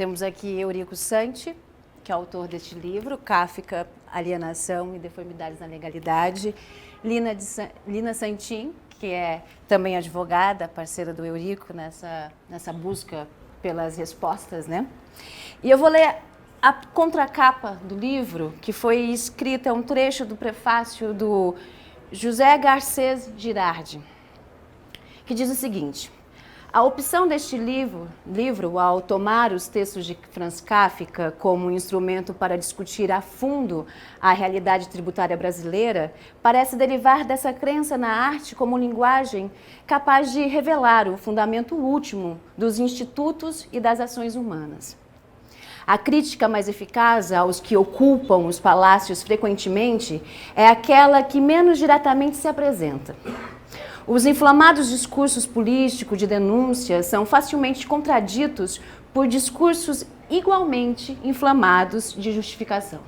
temos aqui Eurico Santi, que é autor deste livro, Kafka, Alienação e Deformidades na Legalidade. Lina Santin, que é também advogada, parceira do Eurico nessa busca pelas respostas, né? E eu vou ler a contracapa do livro, que foi escrita, um trecho do prefácio do José Garcés Girardi, que diz o seguinte: a opção deste livro, ao tomar os textos de Franz Kafka como instrumento para discutir a fundo a realidade tributária brasileira, parece derivar dessa crença na arte como linguagem capaz de revelar o fundamento último dos institutos e das ações humanas. A crítica mais eficaz aos que ocupam os palácios frequentemente é aquela que menos diretamente se apresenta. Os inflamados discursos políticos de denúncia são facilmente contraditos por discursos igualmente inflamados de justificação.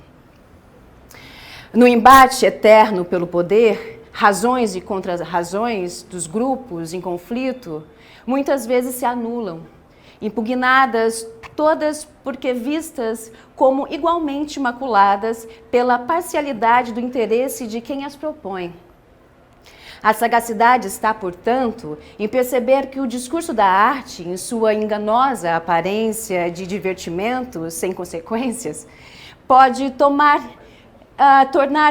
No embate eterno pelo poder, razões e contra-razões dos grupos em conflito muitas vezes se anulam, impugnadas todas porque vistas como igualmente maculadas pela parcialidade do interesse de quem as propõe. A sagacidade está, portanto, em perceber que o discurso da arte, em sua enganosa aparência de divertimento sem consequências, pode tornar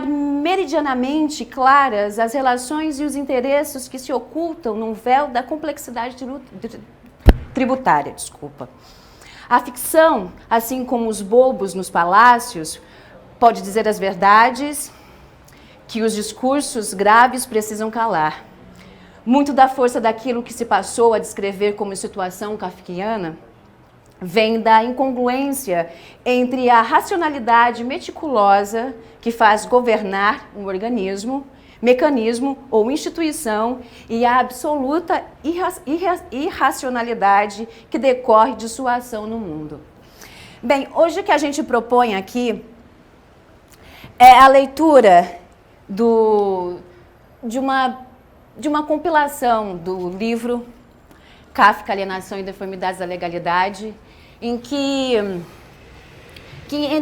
meridianamente claras as relações e os interesses que se ocultam num véu da complexidade tributária. A ficção, assim como os bobos nos palácios, pode dizer as verdades que os discursos graves precisam calar. Muito da força daquilo que se passou a descrever como situação kafkiana vem da incongruência entre a racionalidade meticulosa que faz governar um organismo, mecanismo ou instituição e a absoluta irracionalidade que decorre de sua ação no mundo. Bem, hoje o que a gente propõe aqui é a leitura de uma compilação do livro Kafka, Alienação e Deformidades da Legalidade,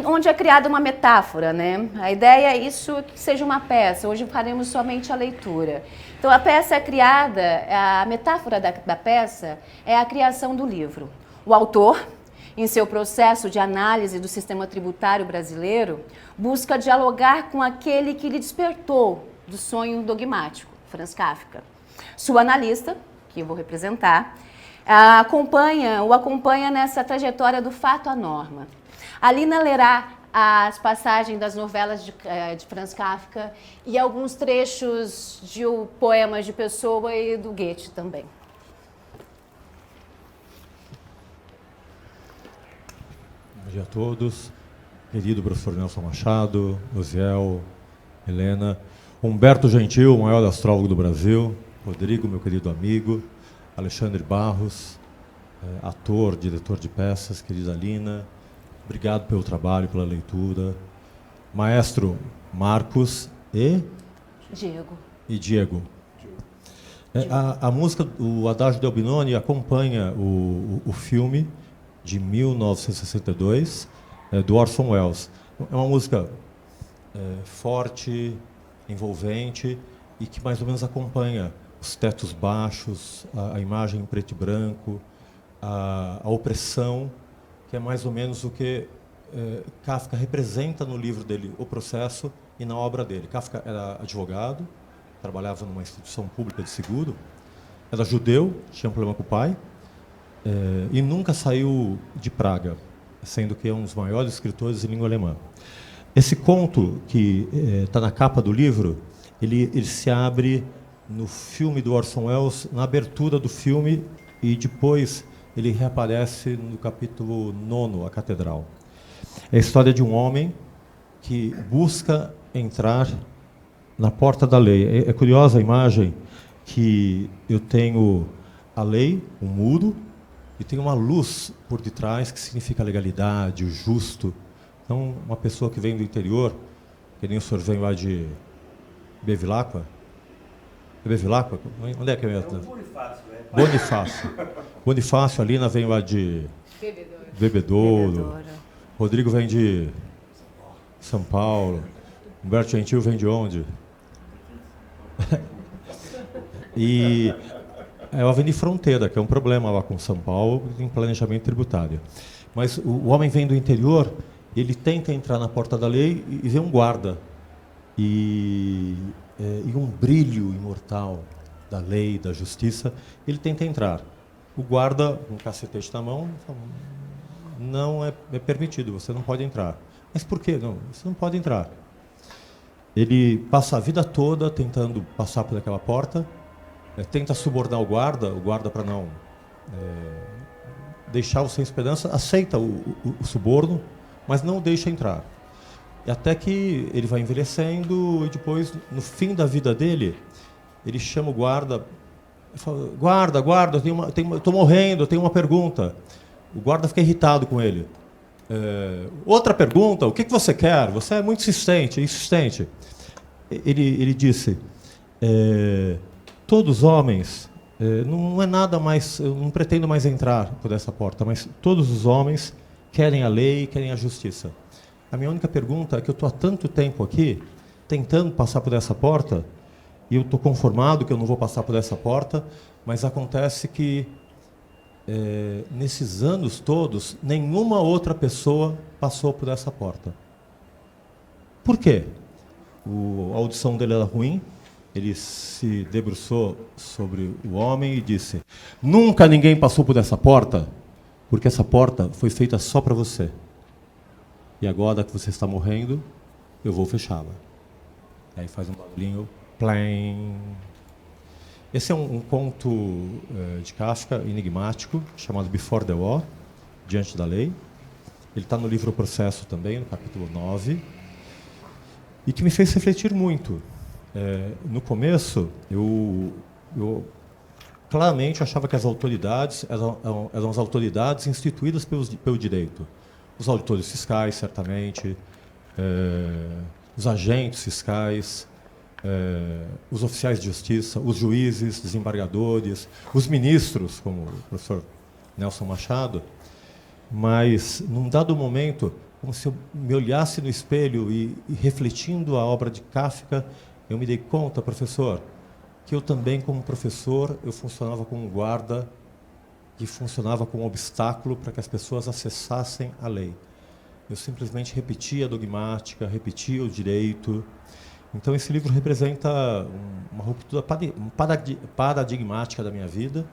onde é criada uma metáfora, né? A ideia é isso, que seja uma peça. Hoje faremos somente a leitura. Então, a peça é criada, a metáfora da peça é a criação do livro. O autor, em seu processo de análise do sistema tributário brasileiro, busca dialogar com aquele que lhe despertou do sonho dogmático, Franz Kafka. Sua analista, que eu vou representar, o acompanha nessa trajetória do fato à norma. A Lina lerá as passagens das novelas de Franz Kafka e alguns trechos de poemas de Pessoa e do Goethe também. Bom dia a todos. Querido professor Nelson Machado, Osiel, Helena, Humberto Gentil, o maior astrólogo do Brasil, Rodrigo, meu querido amigo, Alexandre Barros, ator, diretor de peças, querida Lina, obrigado pelo trabalho, pela leitura. Maestro Marcos e Diego. A música, o Adagio del Binoni, acompanha o filme de 1962, do Orson Welles. É uma música forte, envolvente e que mais ou menos acompanha os tetos baixos, a imagem em preto e branco, a opressão, que é mais ou menos o que Kafka representa no livro dele, O Processo, e na obra dele. Kafka era advogado, trabalhava numa instituição pública de seguro, era judeu, tinha um problema com o pai, e nunca saiu de Praga, sendo que é um dos maiores escritores em língua alemã. Esse conto que está na capa do livro, ele se abre no filme do Orson Welles, na abertura do filme, e depois ele reaparece no capítulo 9, A Catedral. É a história de um homem que busca entrar na porta da lei. É curiosa a imagem que eu tenho a lei, um muro, e tem uma luz por detrás que significa a legalidade, o justo. Então, uma pessoa que vem do interior, que nem o senhor vem lá de Bevilacqua, É Bevilacqua? Onde é que é mesmo? Bonifácio, né? Bonifácio. Bonifácio, a Lina vem lá de Bebedouro. Rodrigo vem de São Paulo. Humberto Gentil vem de onde? E é a Avenida Fronteira, que é um problema lá com São Paulo, em planejamento tributário. Mas o homem vem do interior, ele tenta entrar na porta da lei e vê um guarda. E um brilho imortal da lei, da justiça, ele tenta entrar. O guarda, com um cacetete na mão, fala, não é permitido, você não pode entrar. Mas por quê? Não, você não pode entrar. Ele passa a vida toda tentando passar por aquela porta, tenta subornar o guarda para não deixá-lo sem esperança, aceita o suborno, mas não o deixa entrar. E até que ele vai envelhecendo e depois, no fim da vida dele, ele chama o guarda e fala, guarda, eu estou morrendo, eu tenho uma pergunta. O guarda fica irritado com ele. Outra pergunta, o que você quer? Você é muito insistente. Ele disse, todos os homens, não é nada mais, eu não pretendo mais entrar por essa porta, mas todos os homens querem a lei, querem a justiça. A minha única pergunta é que eu estou há tanto tempo aqui, tentando passar por essa porta, e eu estou conformado que eu não vou passar por essa porta, mas acontece que, nesses anos todos, nenhuma outra pessoa passou por essa porta. Por quê? A audição dele era ruim, ele se debruçou sobre o homem e disse, nunca ninguém passou por essa porta, porque essa porta foi feita só para você. E agora que você está morrendo, eu vou fechá-la. Aí faz um barulhinho, plém. Esse é um conto de Kafka enigmático, chamado Before the Law, Diante da Lei. Ele está no livro O Processo também, no capítulo 9, e que me fez refletir muito. No começo, eu claramente achava que as autoridades eram as autoridades instituídas pelo direito. Os auditores fiscais, certamente, os agentes fiscais, os oficiais de justiça, os juízes, desembargadores, os ministros, como o professor Nelson Machado, mas, num dado momento, como se eu me olhasse no espelho e refletindo a obra de Kafka, eu me dei conta, professor, que eu também, como professor, eu funcionava como um guarda que funcionava como um obstáculo para que as pessoas acessassem a lei. Eu simplesmente repetia a dogmática, repetia o direito. Então, esse livro representa uma ruptura paradigmática da minha vida.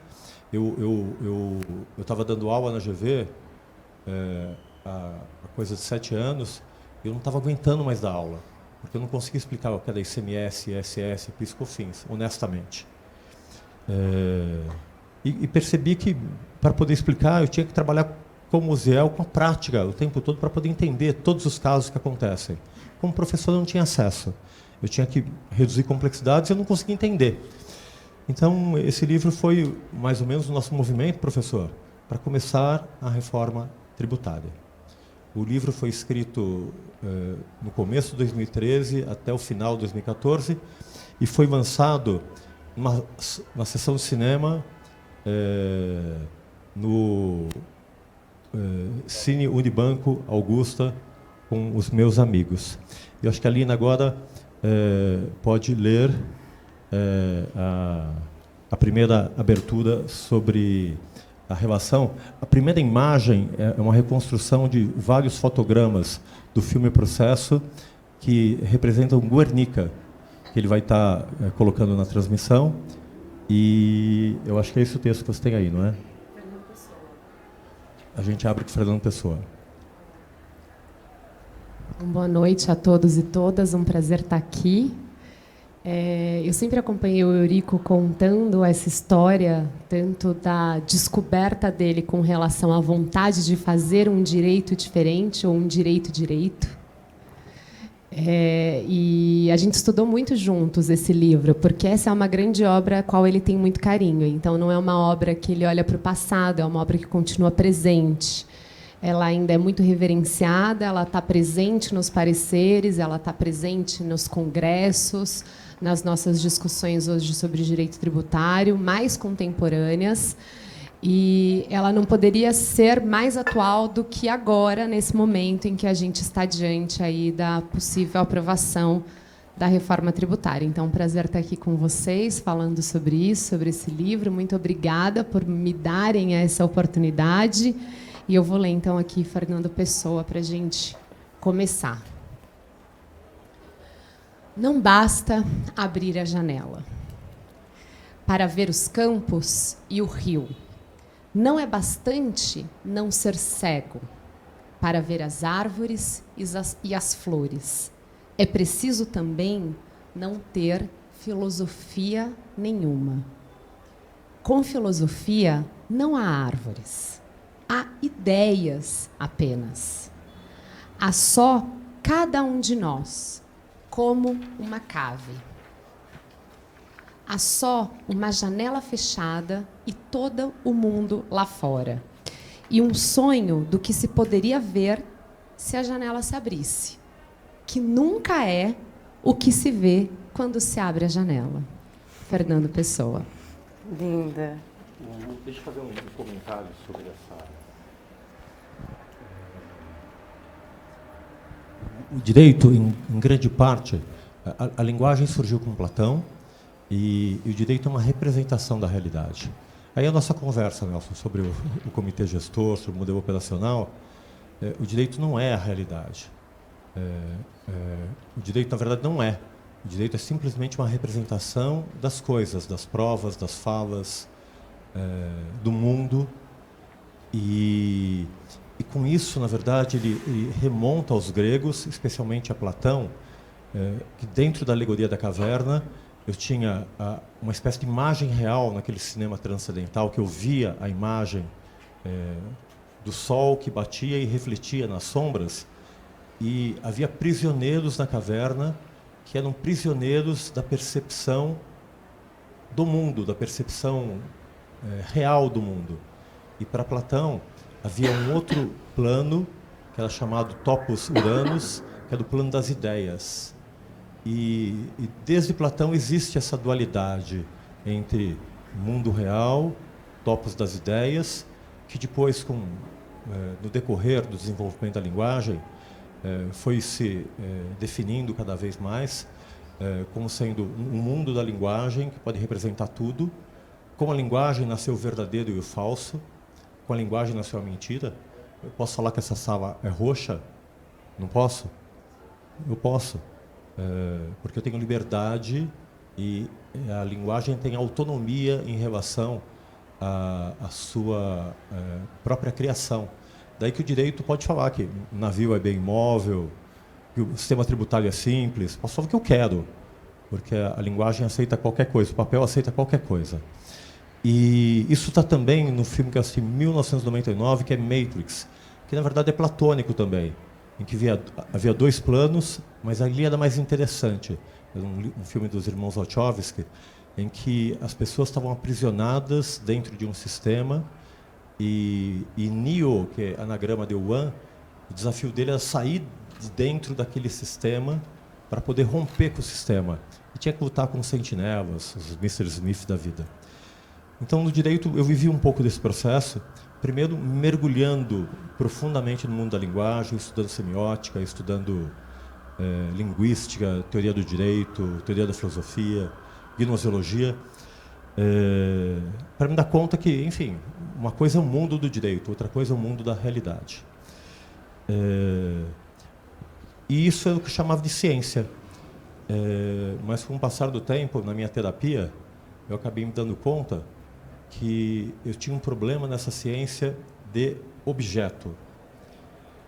Eu estava dando aula na GV há coisa de 7 anos, e eu não estava aguentando mais dar aula, porque eu não conseguia explicar o que era ICMS, ISS, PIS, COFINS, honestamente. E percebi que, para poder explicar, eu tinha que trabalhar como Uziel, com a prática, o tempo todo, para poder entender todos os casos que acontecem. Como professor, eu não tinha acesso. Eu tinha que reduzir complexidades e eu não conseguia entender. Então, esse livro foi, mais ou menos, o nosso movimento, professor, para começar a reforma tributária. O livro foi escrito no começo de 2013 até o final de 2014 e foi lançado numa sessão de cinema no Cine Unibanco Augusta com os meus amigos. Eu acho que a Lina agora pode ler a primeira abertura sobre a relação. A primeira imagem é uma reconstrução de vários fotogramas do filme Processo que representam Guernica, que ele vai estar colocando na transmissão. E eu acho que é esse o texto que você tem aí, não é? Fernando Pessoa. A gente abre com Fernando Pessoa. Boa noite a todos e todas, um prazer estar aqui. Eu sempre acompanhei o Eurico contando essa história, tanto da descoberta dele com relação à vontade de fazer um direito diferente ou um direito. E a gente estudou muito juntos esse livro, porque essa é uma grande obra a qual ele tem muito carinho. Então, não é uma obra que ele olha para o passado, é uma obra que continua presente. Ela ainda é muito reverenciada, ela está presente nos pareceres, ela está presente nos congressos, nas nossas discussões hoje sobre direito tributário, mais contemporâneas, e ela não poderia ser mais atual do que agora, nesse momento em que a gente está diante aí da possível aprovação da reforma tributária. Então, é um prazer estar aqui com vocês, falando sobre isso, sobre esse livro. Muito obrigada por me darem essa oportunidade. E eu vou ler, então, aqui Fernando Pessoa, para a gente começar. Não basta abrir a janela para ver os campos e o rio. Não é bastante não ser cego para ver as árvores e as flores. É preciso também não ter filosofia nenhuma. Com filosofia não há árvores, há ideias apenas. Há só cada um de nós, como uma cave. Há só uma janela fechada e todo o mundo lá fora. E um sonho do que se poderia ver se a janela se abrisse, que nunca é o que se vê quando se abre a janela. Fernando Pessoa. Linda. Deixa eu fazer um comentário sobre essa... O direito, em grande parte, a linguagem surgiu com Platão e o direito é uma representação da realidade. Aí a nossa conversa, Nelson, sobre o comitê gestor, sobre o modelo operacional, o direito não é a realidade. O direito, na verdade, não é. O direito é simplesmente uma representação das coisas, das provas, das falas, do mundo. E com isso, na verdade, ele remonta aos gregos, especialmente a Platão, que dentro da alegoria da caverna, eu tinha uma espécie de imagem real naquele cinema transcendental, que eu via a imagem do sol que batia e refletia nas sombras, e havia prisioneiros na caverna que eram prisioneiros da percepção do mundo, da percepção real do mundo. E para Platão havia um outro plano, que era chamado Topos Uranus, que é do plano das ideias. E desde Platão existe essa dualidade entre mundo real, topos das ideias, que depois, no decorrer do desenvolvimento da linguagem, foi se definindo cada vez mais como sendo um mundo da linguagem que pode representar tudo. Com a linguagem nasceu o verdadeiro e o falso, com a linguagem nasceu a mentira. Eu posso falar que essa sala é roxa? Não posso? Eu posso. Porque eu tenho liberdade e a linguagem tem autonomia em relação à sua própria criação. Daí que o direito pode falar que o navio é bem imóvel, que o sistema tributário é simples. Posso falar o que eu quero, porque a linguagem aceita qualquer coisa, o papel aceita qualquer coisa. E isso está também no filme que eu assisti em 1999, que é Matrix, que na verdade é platônico também, em que havia dois planos, mas ali era mais interessante. Era um filme dos irmãos Wachowski, em que as pessoas estavam aprisionadas dentro de um sistema, e Neo, que é anagrama de One, o desafio dele era sair de dentro daquele sistema para poder romper com o sistema. E tinha que lutar com os sentinelas, os Mr. Smith da vida. Então, no direito, eu vivi um pouco desse processo, primeiro mergulhando profundamente no mundo da linguagem, estudando semiótica, estudando linguística, teoria do direito, teoria da filosofia, gnoseologia, para me dar conta que, enfim, uma coisa é o mundo do direito, outra coisa é o mundo da realidade. E isso é o que eu chamava de ciência. Mas com o passar do tempo, na minha terapia, eu acabei me dando conta que eu tinha um problema nessa ciência de objeto.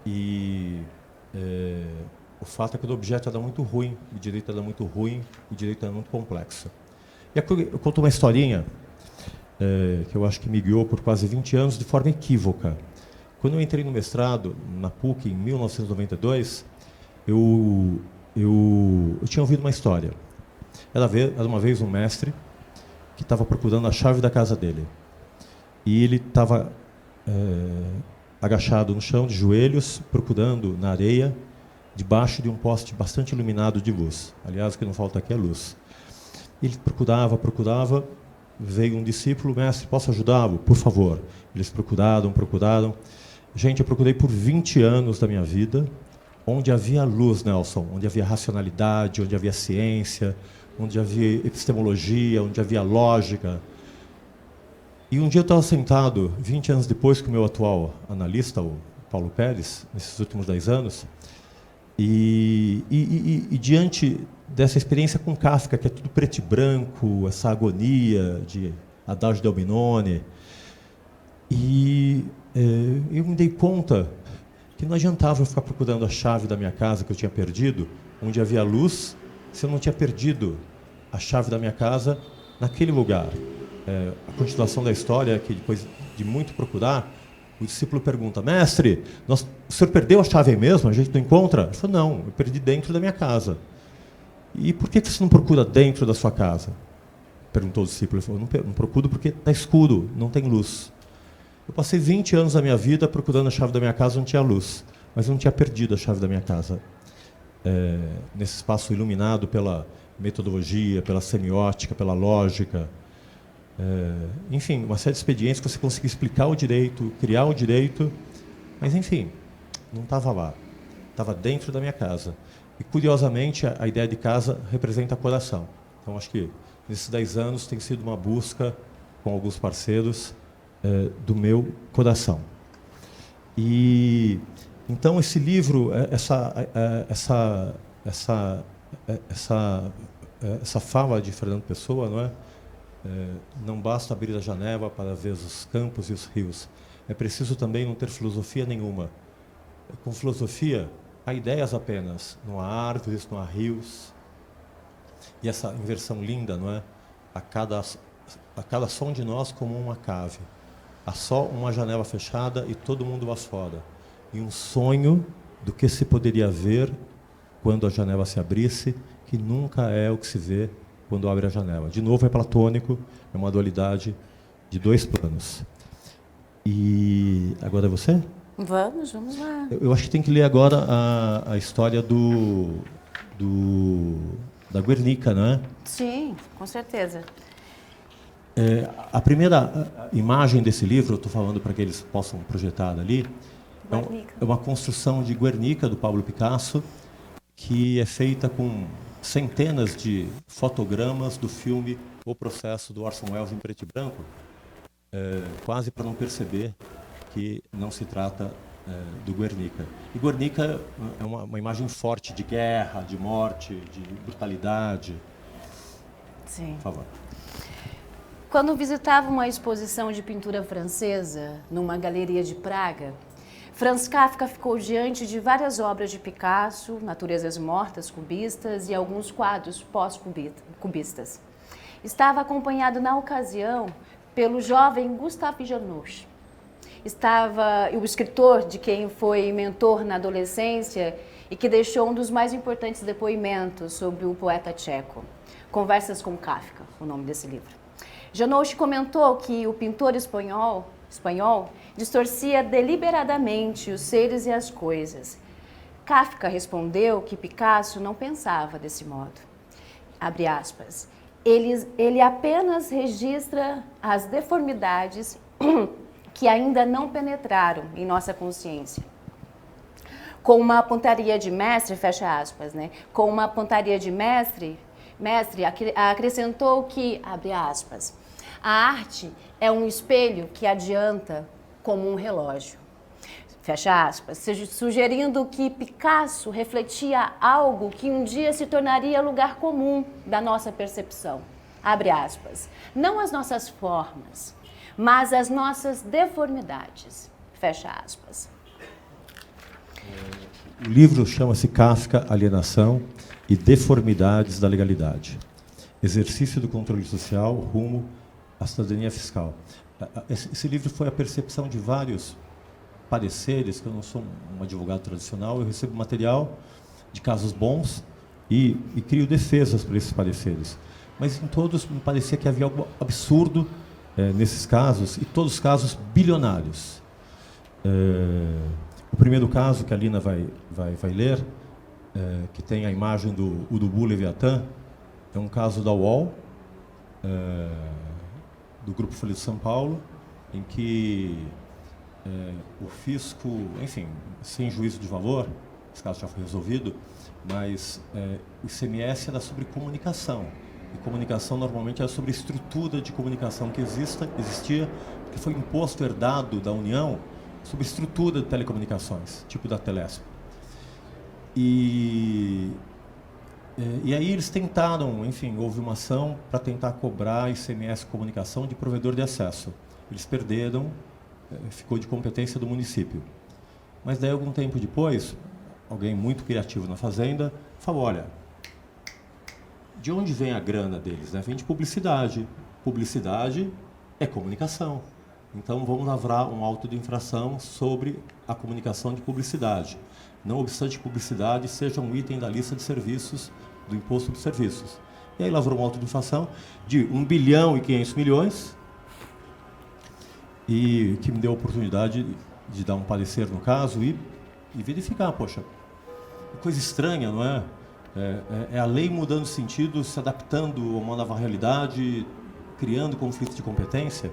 E o fato é que o objeto era muito ruim, o direito era muito ruim, o direito era muito complexo. E aqui eu conto uma historinha que eu acho que me guiou por quase 20 anos de forma equívoca. Quando eu entrei no mestrado, na PUC, em 1992, eu tinha ouvido uma história. Era uma vez um mestre que estava procurando a chave da casa dele. E ele estava agachado no chão, de joelhos, procurando na areia, debaixo de um poste bastante iluminado de luz. Aliás, o que não falta aqui é luz. Ele procurava, veio um discípulo, mestre, posso ajudá-lo? Por favor. Eles procuraram. Gente, eu procurei por 20 anos da minha vida, onde havia luz, Nelson, onde havia racionalidade, onde havia ciência, onde havia epistemologia, onde havia lógica. E um dia eu estava sentado, 20 anos depois, com o meu atual analista, o Paulo Pérez, nesses últimos 10 anos, e diante dessa experiência com Kafka, que é tudo preto e branco, essa agonia de Adagio del Benoni, eu me dei conta que não adiantava eu ficar procurando a chave da minha casa que eu tinha perdido, onde havia luz, se eu não tinha perdido a chave da minha casa naquele lugar. A continuação da história é que, depois de muito procurar, o discípulo pergunta, mestre, o senhor perdeu a chave aí mesmo? A gente não encontra? Ele falou, não, eu perdi dentro da minha casa. E por que você não procura dentro da sua casa? Perguntou o discípulo. Ele falou, não procuro porque está escuro, não tem luz. Eu passei 20 anos da minha vida procurando a chave da minha casa, não tinha luz, mas eu não tinha perdido a chave da minha casa. Nesse espaço iluminado pela metodologia, pela semiótica, pela lógica, enfim, uma série de expedientes que você conseguia explicar o direito, criar o direito, mas, enfim, não estava lá. Estava dentro da minha casa. E, curiosamente, a ideia de casa representa coração. Então, acho que nesses 10 anos tem sido uma busca com alguns parceiros do meu coração. E então esse livro, essa fala de Fernando Pessoa, não é? Não basta abrir a janela para ver os campos e os rios. É preciso também não ter filosofia nenhuma. Com filosofia, há ideias apenas. Não há árvores, não há rios. E essa inversão linda, não é? A cada som de nós como uma cave. Há só uma janela fechada e todo mundo lá fora. E um sonho do que se poderia ver quando a janela se abrisse, que nunca é o que se vê quando abre a janela. De novo, é platônico, é uma dualidade de 2 planos. E agora é você? Vamos lá. Eu acho que tem que ler agora a história da Guernica, não é? Sim, com certeza. A primeira imagem desse livro, eu estou falando para que eles possam projetar ali, é uma construção de Guernica, do Pablo Picasso, que é feita com centenas de fotogramas do filme O Processo, do Orson Welles, em preto e branco, quase para não perceber que não se trata do Guernica. E Guernica é uma imagem forte de guerra, de morte, de brutalidade. Sim. Por favor. Quando visitava uma exposição de pintura francesa numa galeria de Praga, Franz Kafka ficou diante de várias obras de Picasso, naturezas mortas, cubistas e alguns quadros pós-cubistas. Estava acompanhado na ocasião pelo jovem Gustave Janouch. Estava o escritor de quem foi mentor na adolescência e que deixou um dos mais importantes depoimentos sobre o poeta tcheco. Conversas com Kafka, o nome desse livro. Janouch comentou que o pintor espanhol distorcia deliberadamente os seres e as coisas. Kafka respondeu que Picasso não pensava desse modo. Abre aspas. Ele apenas registra as deformidades que ainda não penetraram em nossa consciência. Com uma pontaria de mestre, fecha aspas, né? Com uma pontaria de mestre acrescentou que, abre aspas, a arte é um espelho que adianta como um relógio. Fecha aspas, sugerindo que Picasso refletia algo que um dia se tornaria lugar comum da nossa percepção. Abre aspas, não as nossas formas, mas as nossas deformidades. Fecha aspas. O livro chama-se Kafka, Alienação e Deformidades da Legalidade. Exercício do controle social rumo à cidadania fiscal. Esse livro foi a percepção de vários pareceres, que eu não sou um advogado tradicional, eu recebo material de casos bons e crio defesas para esses pareceres. Mas em todos me parecia que havia algo absurdo nesses casos, e todos os casos bilionários. O primeiro caso que a Lina vai ler, que tem a imagem do Urubu Leviatã, é um caso da UOL, do Grupo Folha de São Paulo, em que o fisco, enfim, sem juízo de valor, esse caso já foi resolvido, mas o ICMS era sobre comunicação. E comunicação normalmente era sobre a estrutura de comunicação que existia, que foi imposto herdado da União sobre estrutura de telecomunicações, tipo da Telesp. E aí eles tentaram, enfim, houve uma ação para tentar cobrar ICMS comunicação de provedor de acesso. Eles perderam, ficou de competência do município. Mas daí, algum tempo depois, alguém muito criativo na Fazenda falou, olha, de onde vem a grana deles? Né? Vem de publicidade. Publicidade é comunicação. Então, vamos lavrar um auto de infração sobre a comunicação de publicidade. Não obstante que publicidade seja um item da lista de serviços do Imposto de Serviços. E aí lavrou um auto de infração de 1 bilhão e 500 milhões, e que me deu a oportunidade de dar um parecer no caso e verificar, poxa, coisa estranha, não é? É a lei mudando sentido, se adaptando a uma nova realidade, criando conflito de competência.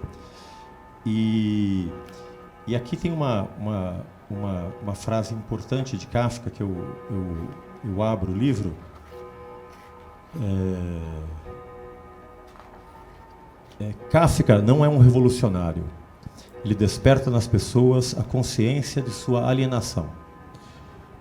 E aqui tem uma frase importante de Kafka, que eu abro o livro. Kafka não é um revolucionário. Ele desperta nas pessoas a consciência de sua alienação,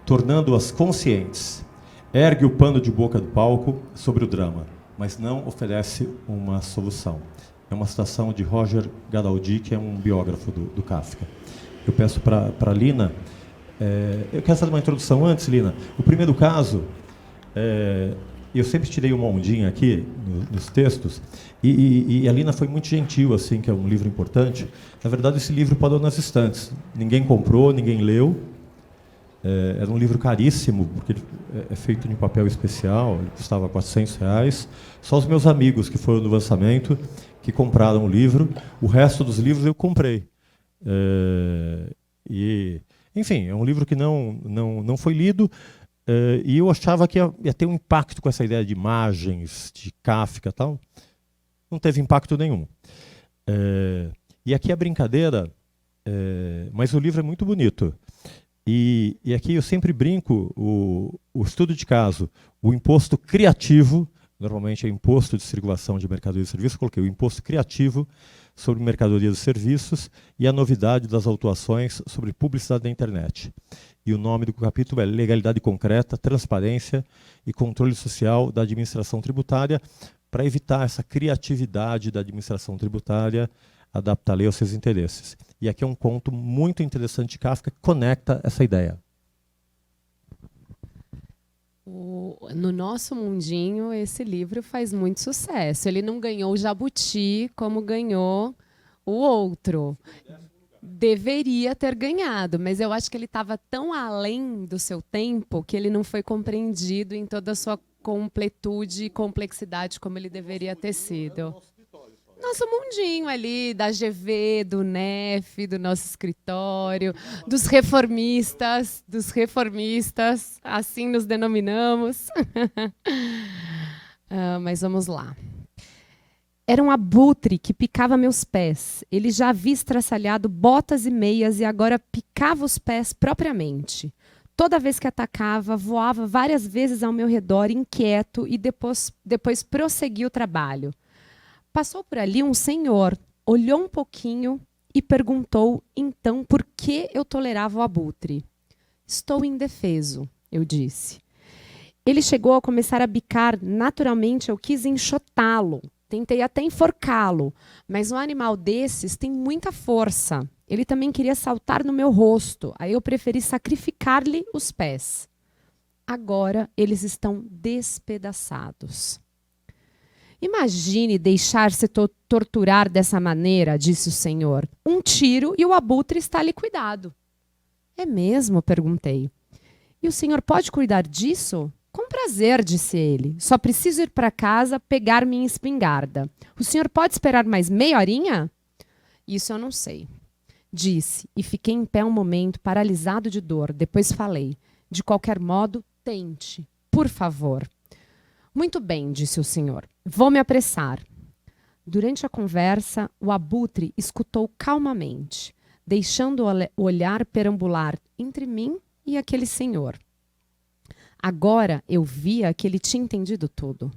tornando-as conscientes. Ergue o pano de boca do palco sobre o drama, mas não oferece uma solução. É uma citação de Roger Gadaldi, que é um biógrafo do Kafka. Eu peço para a Lina... eu quero fazer uma introdução antes, Lina. O primeiro caso... eu sempre tirei uma ondinha aqui nos textos, e a Lina foi muito gentil, assim, que é um livro importante. Na verdade, esse livro parou nas estantes. Ninguém comprou, ninguém leu. Era um livro caríssimo, porque ele é feito em papel especial, ele custava R$400. Só os meus amigos que foram no lançamento, que compraram o livro. O resto dos livros eu comprei. Enfim, é um livro que não foi lido, e eu achava que ia ter um impacto com essa ideia de imagens, de Kafka e tal. Não teve impacto nenhum. E aqui a brincadeira, mas o livro é muito bonito. E aqui eu sempre brinco, o estudo de caso, o imposto criativo, normalmente é imposto de circulação de mercadorias e serviços, coloquei o imposto criativo sobre mercadorias e serviços e a novidade das autuações sobre publicidade na internet. E o nome do capítulo é Legalidade Concreta, Transparência e Controle Social da Administração Tributária, para evitar essa criatividade da administração tributária, adaptar a lei aos seus interesses. E aqui é um conto muito interessante de Kafka que conecta essa ideia. No nosso mundinho, esse livro faz muito sucesso. Ele não ganhou o Jabuti como ganhou o outro. Deveria ter ganhado, mas eu acho que ele estava tão além do seu tempo que ele não foi compreendido em toda a sua completude e complexidade como ele deveria ter sido. Nosso mundinho ali, da GV, do NEF, do nosso escritório, dos reformistas, assim nos denominamos. Mas vamos lá. Era um abutre que picava meus pés. Ele já havia estraçalhado botas e meias e agora picava os pés propriamente. Toda vez que atacava, voava várias vezes ao meu redor, inquieto, e depois prosseguia o trabalho. Passou por ali um senhor, olhou um pouquinho e perguntou, então, por que eu tolerava o abutre. Estou indefeso, eu disse. Ele chegou a começar a bicar. Naturalmente, eu quis enxotá-lo. Tentei até enforcá-lo, mas um animal desses tem muita força. Ele também queria saltar no meu rosto. Aí eu preferi sacrificar-lhe os pés. Agora eles estão despedaçados. Imagine deixar-se torturar dessa maneira, disse o senhor. Um tiro e o abutre está liquidado. É mesmo? Perguntei. E o senhor pode cuidar disso? Com prazer, disse ele. Só preciso ir para casa pegar minha espingarda. O senhor pode esperar mais meia horinha? Isso eu não sei. Disse, e fiquei em pé um momento, paralisado de dor. Depois falei. De qualquer modo, tente, por favor. Muito bem, disse o senhor. Vou me apressar. Durante a conversa, o abutre escutou calmamente, deixando o olhar perambular entre mim e aquele senhor. Agora eu via que ele tinha entendido tudo.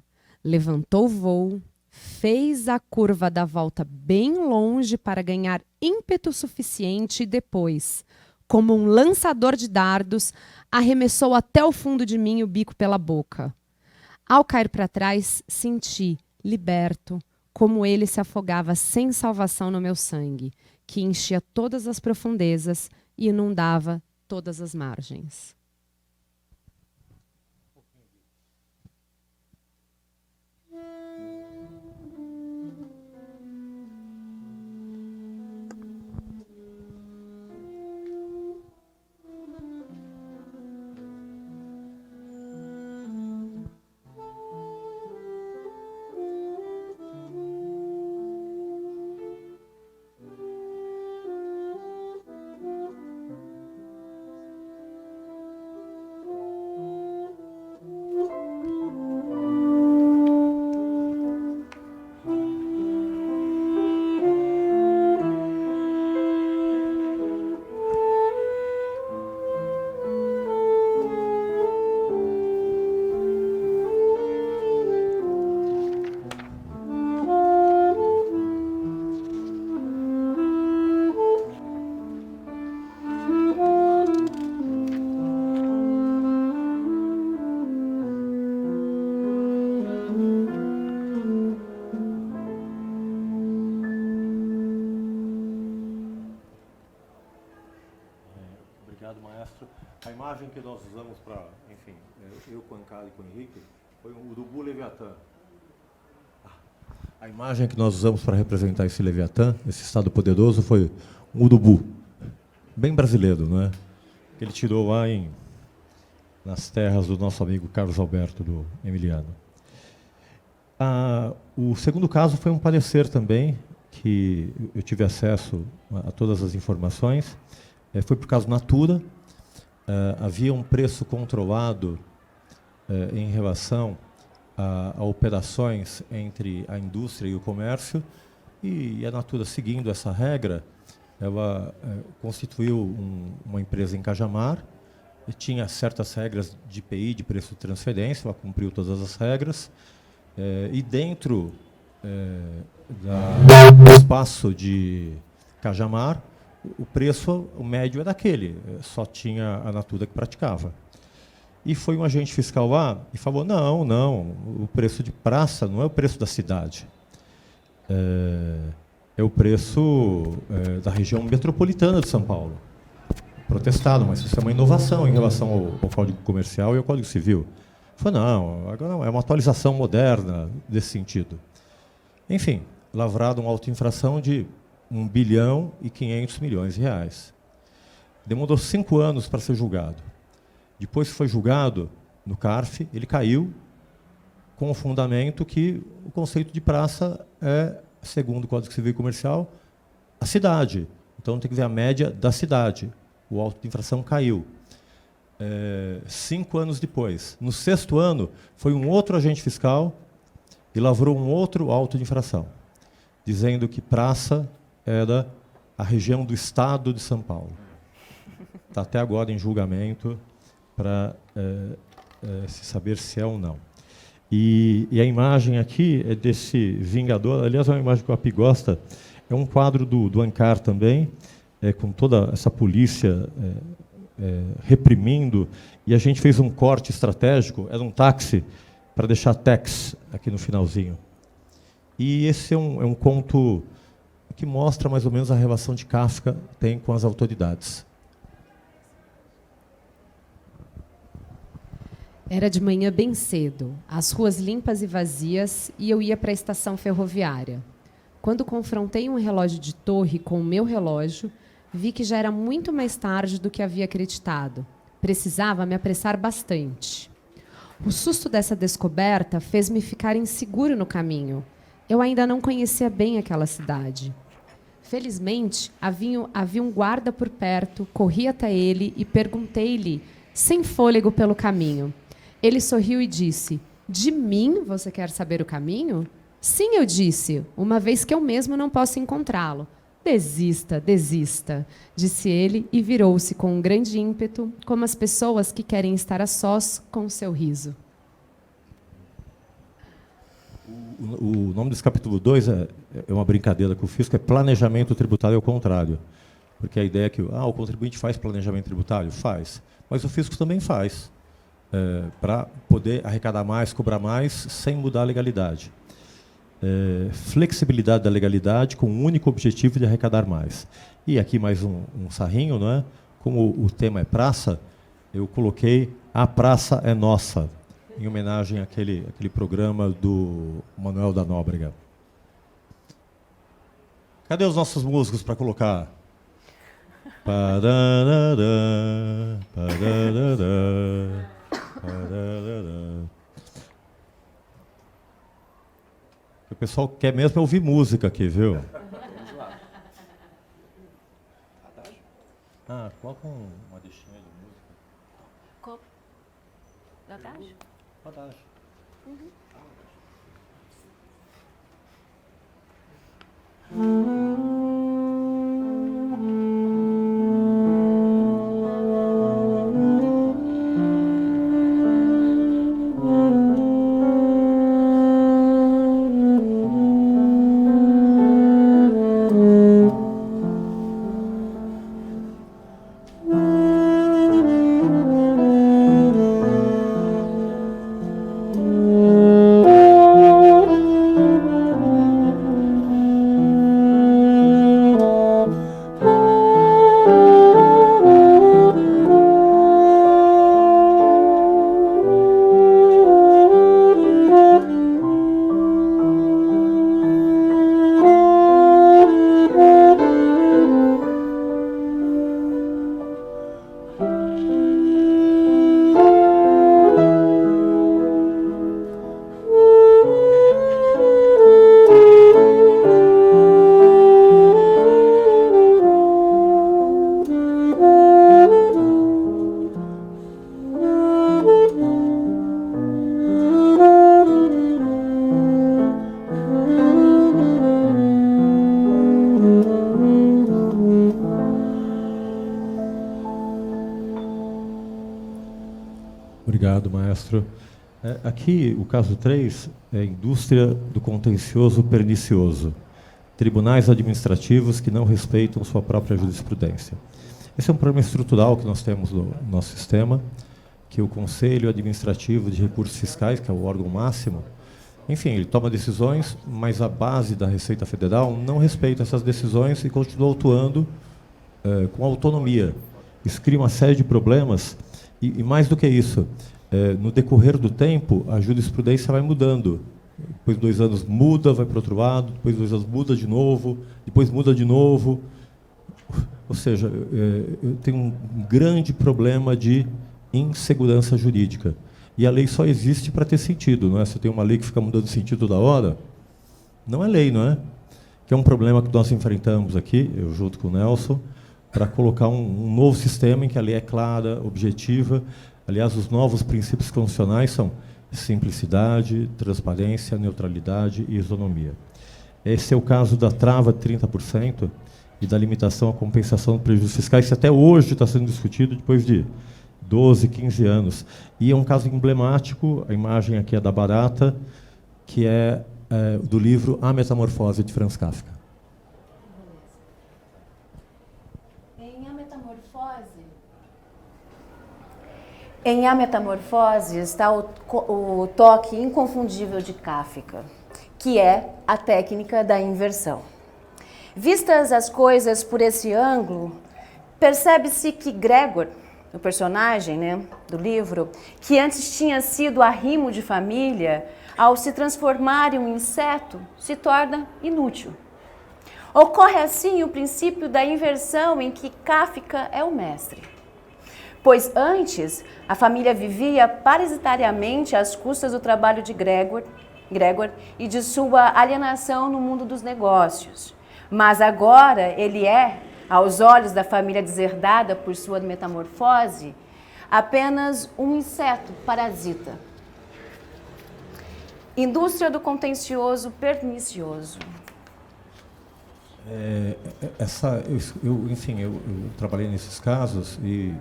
Levantou o voo, fez a curva da volta bem longe para ganhar ímpeto suficiente e depois, como um lançador de dardos, arremessou até o fundo de mim o bico pela boca. Ao cair para trás, senti, liberto, como ele se afogava sem salvação no meu sangue, que enchia todas as profundezas e inundava todas as margens. Obrigado, maestro. A imagem que nós usamos para, enfim, eu com o Ancari e com o Henrique, foi um urubu Leviatã. A imagem que nós usamos para representar esse Leviatã, esse estado poderoso, foi um urubu, bem brasileiro, não é? Que ele tirou lá nas terras do nosso amigo Carlos Alberto, do Emiliano. O segundo caso foi um parecer também, que eu tive acesso a todas as informações. Foi por caso Natura. Havia um preço controlado em relação a operações entre a indústria e o comércio, e a Natura, seguindo essa regra, ela constituiu uma empresa em Cajamar, e tinha certas regras de IPI, de preço de transferência, ela cumpriu todas as regras, e dentro do espaço de Cajamar, o preço, o médio era aquele, só tinha a Natura que praticava. E foi um agente fiscal lá e falou, não, o preço de praça não é o preço da cidade, é o preço da região metropolitana de São Paulo. Protestaram, mas isso é uma inovação em relação ao Código Comercial e ao Código Civil. Falei, não, agora não, é uma atualização moderna desse sentido. Enfim, lavraram uma autoinfração de R$1 bilhão e 500 milhões de reais. Demorou 5 anos para ser julgado. Depois que foi julgado no CARF, ele caiu com o fundamento que o conceito de praça é, segundo o Código Civil e Comercial, a cidade. Então tem que ver a média da cidade. O auto de infração caiu. 5 anos depois, no 6º ano, foi um outro agente fiscal e lavrou um outro auto de infração, dizendo que praça era a região do estado de São Paulo. Está até agora em julgamento para se saber se é ou não. E a imagem aqui é desse Vingador, aliás, é uma imagem que o Api gosta, é um quadro do Ancari também, com toda essa polícia reprimindo, e a gente fez um corte estratégico, era um táxi, para deixar Tex aqui no finalzinho. E esse é um conto que mostra mais ou menos a relação de Kafka tem com as autoridades. Era de manhã bem cedo, as ruas limpas e vazias, e eu ia para a estação ferroviária. Quando confrontei um relógio de torre com o meu relógio, vi que já era muito mais tarde do que havia acreditado. Precisava me apressar bastante. O susto dessa descoberta fez-me ficar inseguro no caminho. Eu ainda não conhecia bem aquela cidade. Felizmente, havia um guarda por perto, corri até ele e perguntei-lhe, sem fôlego pelo caminho. Ele sorriu e disse, de mim você quer saber o caminho? Sim, eu disse, uma vez que eu mesmo não posso encontrá-lo. Desista, desista, disse ele e virou-se com um grande ímpeto, como as pessoas que querem estar a sós com o seu riso. O nome desse capítulo 2 é uma brincadeira com o fisco, é planejamento tributário ao contrário. Porque a ideia é que o contribuinte faz planejamento tributário? Faz. Mas o fisco também faz, para poder arrecadar mais, cobrar mais, sem mudar a legalidade. Flexibilidade da legalidade com o único objetivo de arrecadar mais. E aqui mais um sarrinho, não é? Como o tema é praça, eu coloquei A Praça é Nossa, em homenagem àquele programa do Manuel da Nóbrega. Cadê os nossos músicos para colocar? Pararará, pararará, pararará. O pessoal quer mesmo ouvir música aqui, viu? Coloca uma deixinha de música. Qual? Adágio? Adágio. Obrigado, maestro. Aqui, o caso 3 é indústria do contencioso pernicioso. Tribunais administrativos que não respeitam sua própria jurisprudência. Esse é um problema estrutural que nós temos no nosso sistema, que o Conselho Administrativo de Recursos Fiscais, que é o órgão máximo, enfim, ele toma decisões, mas a base da Receita Federal não respeita essas decisões e continua atuando com autonomia. Isso cria uma série de problemas e mais do que isso, no decorrer do tempo, a jurisprudência vai mudando. Depois de 2 anos muda, vai para o outro lado, depois de 2 anos muda de novo, depois muda de novo. Ou seja, eu tenho um grande problema de insegurança jurídica. E a lei só existe para ter sentido, não é? Se tem uma lei que fica mudando de sentido toda hora, não é lei, não é? Que é um problema que nós enfrentamos aqui, eu junto com o Nelson, para colocar um novo sistema em que a lei é clara, objetiva. Aliás, os novos princípios constitucionais são simplicidade, transparência, neutralidade e isonomia. Esse é o caso da trava de 30% e da limitação à compensação de prejuízos fiscais, que até hoje está sendo discutido depois de 12, 15 anos. E é um caso emblemático, a imagem aqui é da barata, que é do livro A Metamorfose, de Franz Kafka. Em A Metamorfose está o toque inconfundível de Kafka, que é a técnica da inversão. Vistas as coisas por esse ângulo, percebe-se que Gregor, o personagem, né, do livro, que antes tinha sido arrimo de família, ao se transformar em um inseto, se torna inútil. Ocorre assim o princípio da inversão em que Kafka é o mestre. Pois antes, a família vivia parasitariamente às custas do trabalho de Gregor e de sua alienação no mundo dos negócios. Mas agora ele é, aos olhos da família deserdada por sua metamorfose, apenas um inseto parasita. Indústria do contencioso pernicioso. Enfim, eu trabalhei nesses casos e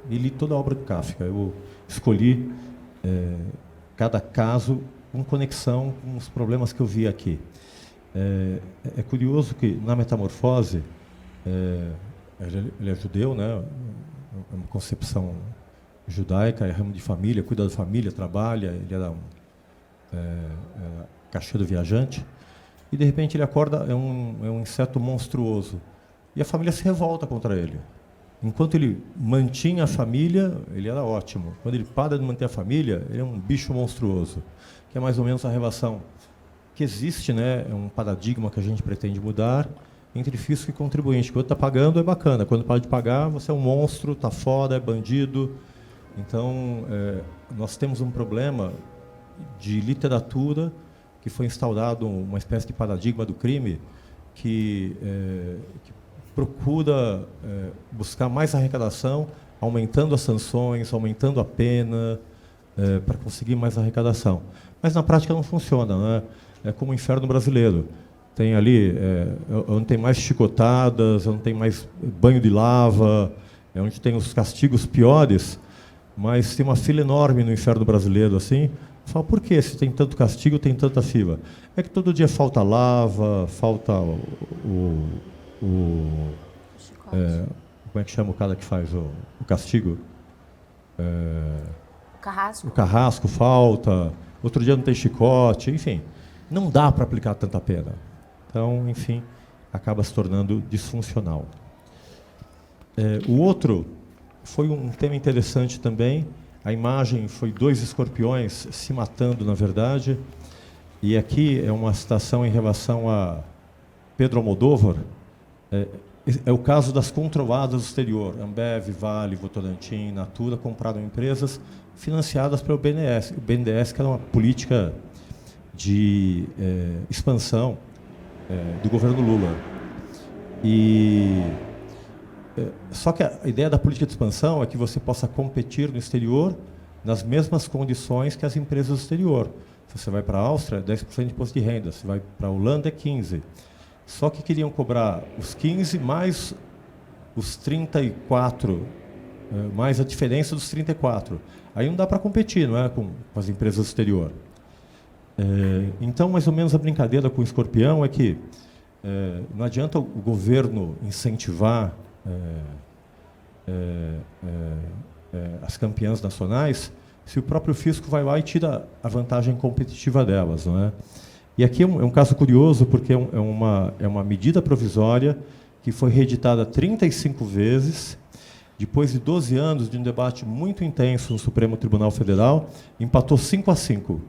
li toda a obra do Kafka. Eu escolhi cada caso com conexão com os problemas que eu vi aqui. É curioso que na Metamorfose, ele é judeu, né? É uma concepção judaica, é ramo de família, cuida da família, trabalha, ele era caixeiro viajante, e de repente ele acorda, é um inseto monstruoso, e a família se revolta contra ele. Enquanto ele mantinha a família, ele era ótimo. Quando ele para de manter a família, ele é um bicho monstruoso, que é mais ou menos a relação que existe, né? É um paradigma que a gente pretende mudar entre fisco e contribuinte. Quando está pagando, é bacana. Quando para de pagar, você é um monstro, está fora, é bandido. Então, nós temos um problema de literatura que foi instaurado uma espécie de paradigma do crime que procura buscar mais arrecadação, aumentando as sanções, aumentando a pena, para conseguir mais arrecadação. Mas na prática não funciona, né? É como o inferno brasileiro. Tem ali, onde tem mais chicotadas, onde tem mais banho de lava, onde tem os castigos piores, mas tem uma fila enorme no inferno brasileiro, assim. Fala, por que se tem tanto castigo, tem tanta fila? É que todo dia falta lava, falta como é que chama o cara que faz o castigo? O carrasco. O carrasco falta, outro dia não tem chicote, enfim. Não dá para aplicar tanta pena. Então, enfim, acaba se tornando disfuncional. O outro foi um tema interessante também. A imagem foi 2 escorpiões se matando, na verdade. E aqui é uma citação em relação a Pedro Almodóvar. É o caso das controladas do exterior. Ambev, Vale, Votorantim, Natura compraram empresas financiadas pelo BNDES. O BNDES, que era uma política de expansão do governo Lula. Só que a ideia da política de expansão é que você possa competir no exterior nas mesmas condições que as empresas do exterior. Se você vai para a Áustria, 10% de imposto de renda. Se vai para a Holanda, é 15%. Só que queriam cobrar os 15% mais os 34%, mais a diferença dos 34%. Aí não dá para competir, não é, com as empresas do exterior. Então, mais ou menos, a brincadeira com o escorpião é que não adianta o governo incentivar as campeãs nacionais se o próprio fisco vai lá e tira a vantagem competitiva delas, não é? E aqui é um caso curioso, porque é uma medida provisória que foi reeditada 35 vezes, depois de 12 anos de um debate muito intenso no Supremo Tribunal Federal, empatou 5-5.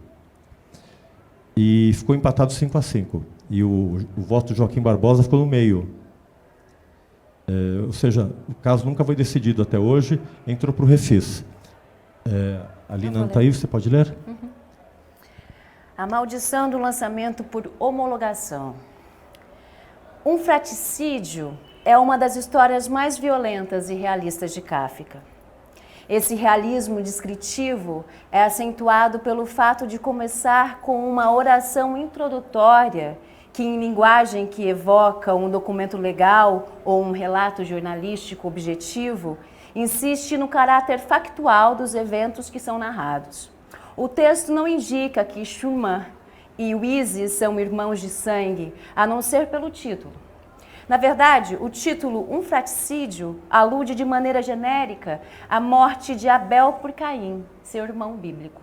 E ficou empatado 5-5. E o voto de Joaquim Barbosa ficou no meio. Ou seja, o caso nunca foi decidido até hoje, entrou para o refis. A Lina não está aí, você pode ler? Uhum. A maldição do lançamento por homologação. Um fraticídio é uma das histórias mais violentas e realistas de Kafka. Esse realismo descritivo é acentuado pelo fato de começar com uma oração introdutória que, em linguagem que evoca um documento legal ou um relato jornalístico objetivo, insiste no caráter factual dos eventos que são narrados. O texto não indica que Schumann e Wyse são irmãos de sangue, a não ser pelo título. Na verdade, o título Um Fraticídio alude de maneira genérica à morte de Abel por Caim, seu irmão bíblico.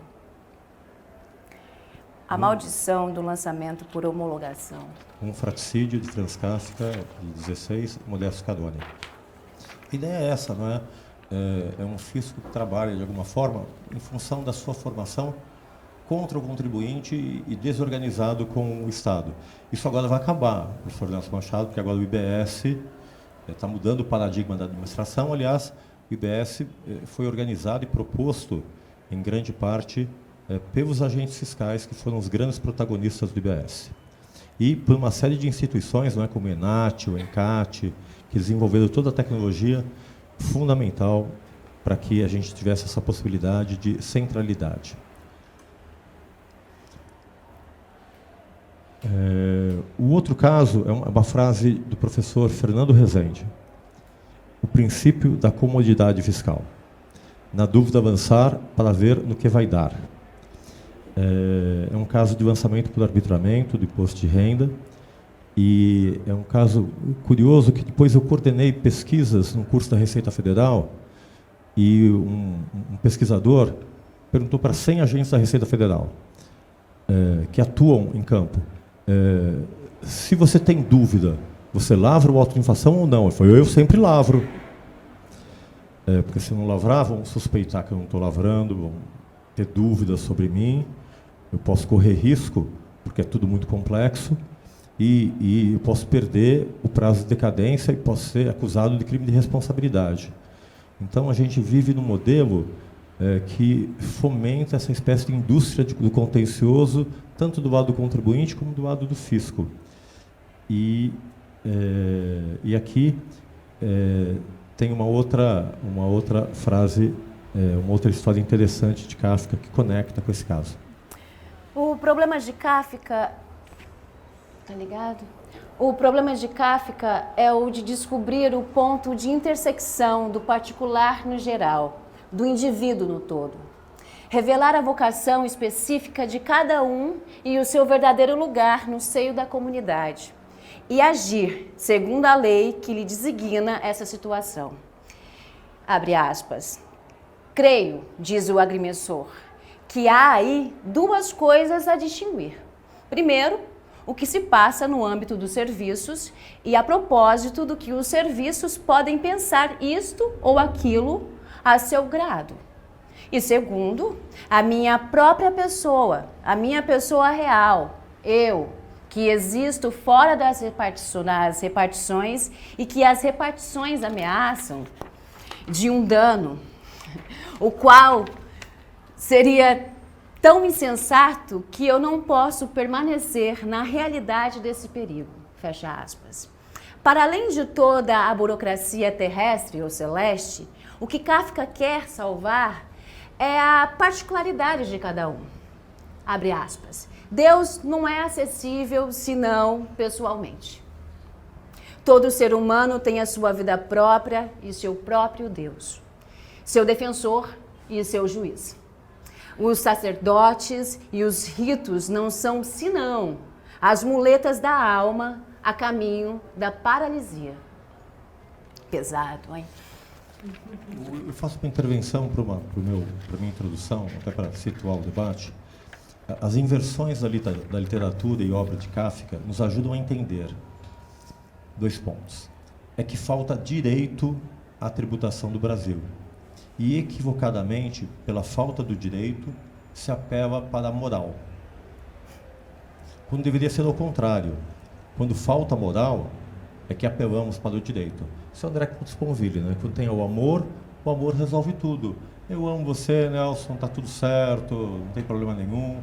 A maldição do lançamento por homologação. Um Fraticídio, de Franz Kafka, de 16, Modesto Carone. A ideia é essa, não é? É um fisco que trabalha, de alguma forma, em função da sua formação contra o contribuinte e desorganizado com o Estado. Isso agora vai acabar, professor Nelson Machado, porque agora o IBS está mudando o paradigma da administração. Aliás, o IBS foi organizado e proposto, em grande parte, pelos agentes fiscais, que foram os grandes protagonistas do IBS. E por uma série de instituições, não é, como o ENAT, o ENCAT, que desenvolveram toda a tecnologia fundamental para que a gente tivesse essa possibilidade de centralidade. O outro caso é uma frase do professor Fernando Rezende. O princípio da comodidade fiscal. Na dúvida, avançar para ver no que vai dar. É um caso de lançamento por arbitramento do imposto de renda. E é um caso curioso que depois eu coordenei pesquisas no curso da Receita Federal e um pesquisador perguntou para 100 agentes da Receita Federal que atuam em campo. Se você tem dúvida, você lavra o auto de infração ou não? Ele falou, eu sempre lavro. Porque se não lavrar, vão suspeitar que eu não estou lavrando, vão ter dúvidas sobre mim, eu posso correr risco, porque é tudo muito complexo, e eu posso perder o prazo de decadência e posso ser acusado de crime de responsabilidade. Então, a gente vive num modelo que fomenta essa espécie de indústria do contencioso, tanto do lado do contribuinte como do lado do fisco. E aqui tem uma outra frase, uma outra história interessante de Kafka que conecta com esse caso. O problema de Kafka, tá ligado? O problema de Kafka é o de descobrir o ponto de intersecção do particular no geral, do indivíduo no todo. Revelar a vocação específica de cada um e o seu verdadeiro lugar no seio da comunidade. E agir segundo a lei que lhe designa essa situação. Abre aspas. Creio, diz o agrimensor, que há aí duas coisas a distinguir. Primeiro, o que se passa no âmbito dos serviços e a propósito do que os serviços podem pensar isto ou aquilo a seu grado. E segundo, a minha própria pessoa, a minha pessoa real, eu, que existo fora das repartições e que as repartições ameaçam de um dano, o qual seria tão insensato que eu não posso permanecer na realidade desse perigo. Fecha aspas. Para além de toda a burocracia terrestre ou celeste, o que Kafka quer salvar é a particularidade de cada um. Abre aspas. Deus não é acessível senão pessoalmente. Todo ser humano tem a sua vida própria e seu próprio Deus, seu defensor e seu juiz. Os sacerdotes e os ritos não são senão as muletas da alma a caminho da paralisia. Pesado, hein? Eu faço uma intervenção para minha introdução, até para situar o debate. As inversões da literatura e obra de Kafka nos ajudam a entender 2 pontos. É que falta direito à tributação do Brasil. E, equivocadamente, pela falta do direito, se apela para a moral. Quando deveria ser ao contrário. Quando falta moral, é que apelamos para o direito. Isso é André Sponville, né? Quando tem o amor resolve tudo. Eu amo você, Nelson, está tudo certo, não tem problema nenhum.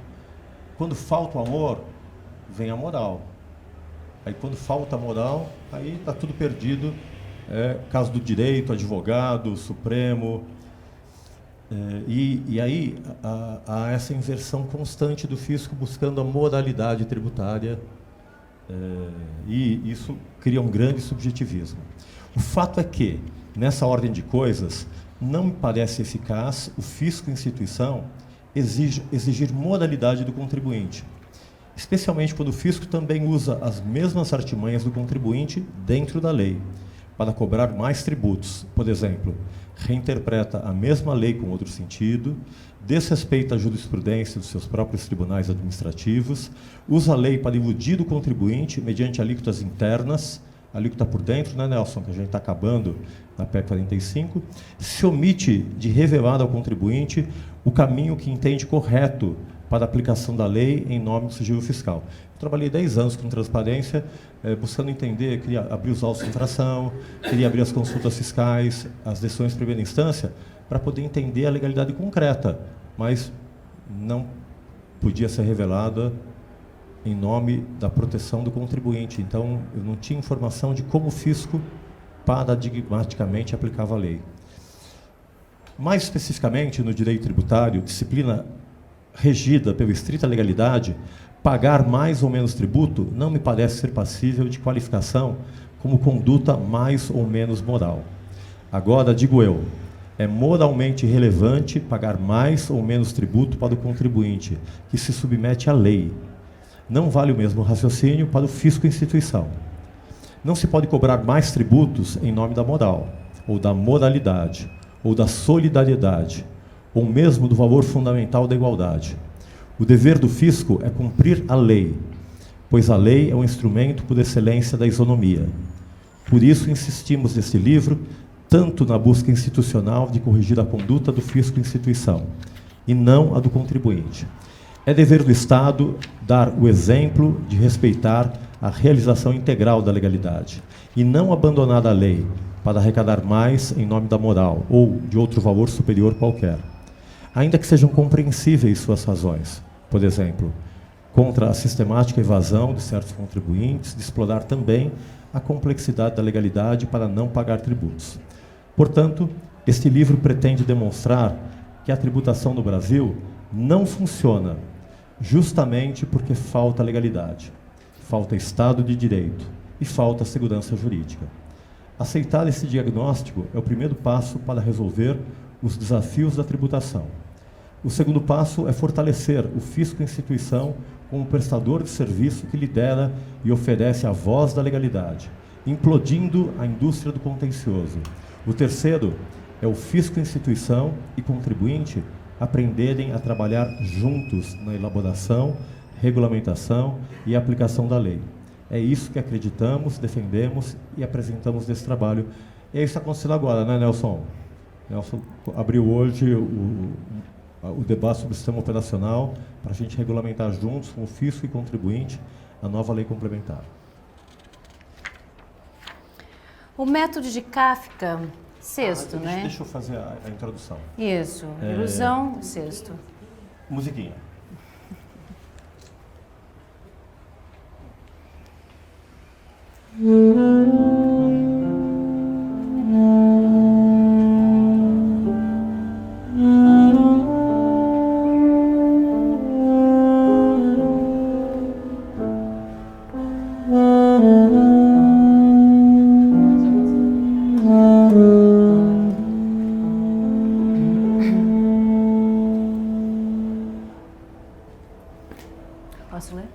Quando falta o amor, vem a moral. Aí quando falta a moral, aí está tudo perdido. Caso do direito, advogado, Supremo. E aí há essa inversão constante do fisco buscando a moralidade tributária. E isso cria um grande subjetivismo. O fato é que, nessa ordem de coisas, não me parece eficaz o fisco instituição exigir moralidade do contribuinte, especialmente quando o fisco também usa as mesmas artimanhas do contribuinte dentro da lei, para cobrar mais tributos. Por exemplo, reinterpreta a mesma lei com outro sentido, desrespeita a jurisprudência dos seus próprios tribunais administrativos, usa a lei para iludir o contribuinte mediante alíquotas internas, alíquota por dentro, né, Nelson, que a gente está acabando na PEC 45, se omite de revelar ao contribuinte o caminho que entende correto para a aplicação da lei em nome do sigilo fiscal. Eu trabalhei 10 anos com transparência, buscando entender, queria abrir os autos de infração, queria abrir as consultas fiscais, as decisões de primeira instância, para poder entender a legalidade concreta, mas não podia ser revelada em nome da proteção do contribuinte. Então, eu não tinha informação de como o fisco paradigmaticamente aplicava a lei. Mais especificamente, no direito tributário, disciplina regida pela estrita legalidade, pagar mais ou menos tributo não me parece ser passível de qualificação como conduta mais ou menos moral. Agora, digo eu, é moralmente relevante pagar mais ou menos tributo para o contribuinte que se submete à lei. Não vale o mesmo raciocínio para o fisco-instituição. Não se pode cobrar mais tributos em nome da moral, ou da moralidade, ou da solidariedade, ou mesmo do valor fundamental da igualdade. O dever do fisco é cumprir a lei, pois a lei é um instrumento por excelência da isonomia. Por isso insistimos neste livro tanto na busca institucional de corrigir a conduta do fisco-instituição, e não a do contribuinte. É dever do Estado dar o exemplo de respeitar a realização integral da legalidade, e não abandonar a lei para arrecadar mais em nome da moral ou de outro valor superior qualquer. Ainda que sejam compreensíveis suas razões, por exemplo, contra a sistemática evasão de certos contribuintes, de explorar também a complexidade da legalidade para não pagar tributos. Portanto, este livro pretende demonstrar que a tributação no Brasil não funciona, justamente porque falta legalidade, falta Estado de Direito e falta segurança jurídica. Aceitar esse diagnóstico é o primeiro passo para resolver os desafios da tributação. O segundo passo é fortalecer o fisco-instituição como prestador de serviço que lidera e oferece a voz da legalidade, implodindo a indústria do contencioso. O terceiro é o fisco-instituição e contribuinte aprenderem a trabalhar juntos na elaboração, regulamentação e aplicação da lei. É isso que acreditamos, defendemos e apresentamos nesse trabalho. E é isso que está acontecendo agora, né, Nelson? Nelson abriu hoje o debate sobre o sistema operacional para a gente regulamentar juntos com o fisco e contribuinte a nova lei complementar. O método de Kafka, sexto, né? Deixa eu fazer a introdução. Isso, ilusão, sexto. Musiquinha. Posso ler?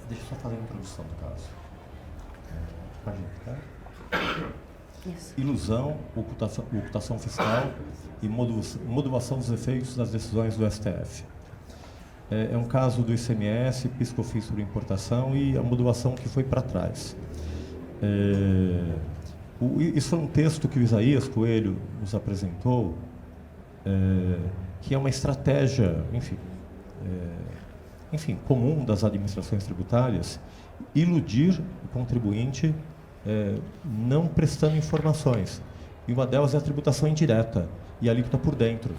Deixa eu só fazer a introdução do caso. Com a gente, tá? Isso. Ilusão, ocultação fiscal e modulação dos efeitos das decisões do STF. É um caso do ICMS, PIS/COFINS sobre importação e a modulação que foi para trás. Isso foi um texto que o Isaías Coelho nos apresentou, que é uma estratégia, enfim, comum das administrações tributárias, iludir o contribuinte não prestando informações. E uma delas é a tributação indireta, e a alíquota por dentro.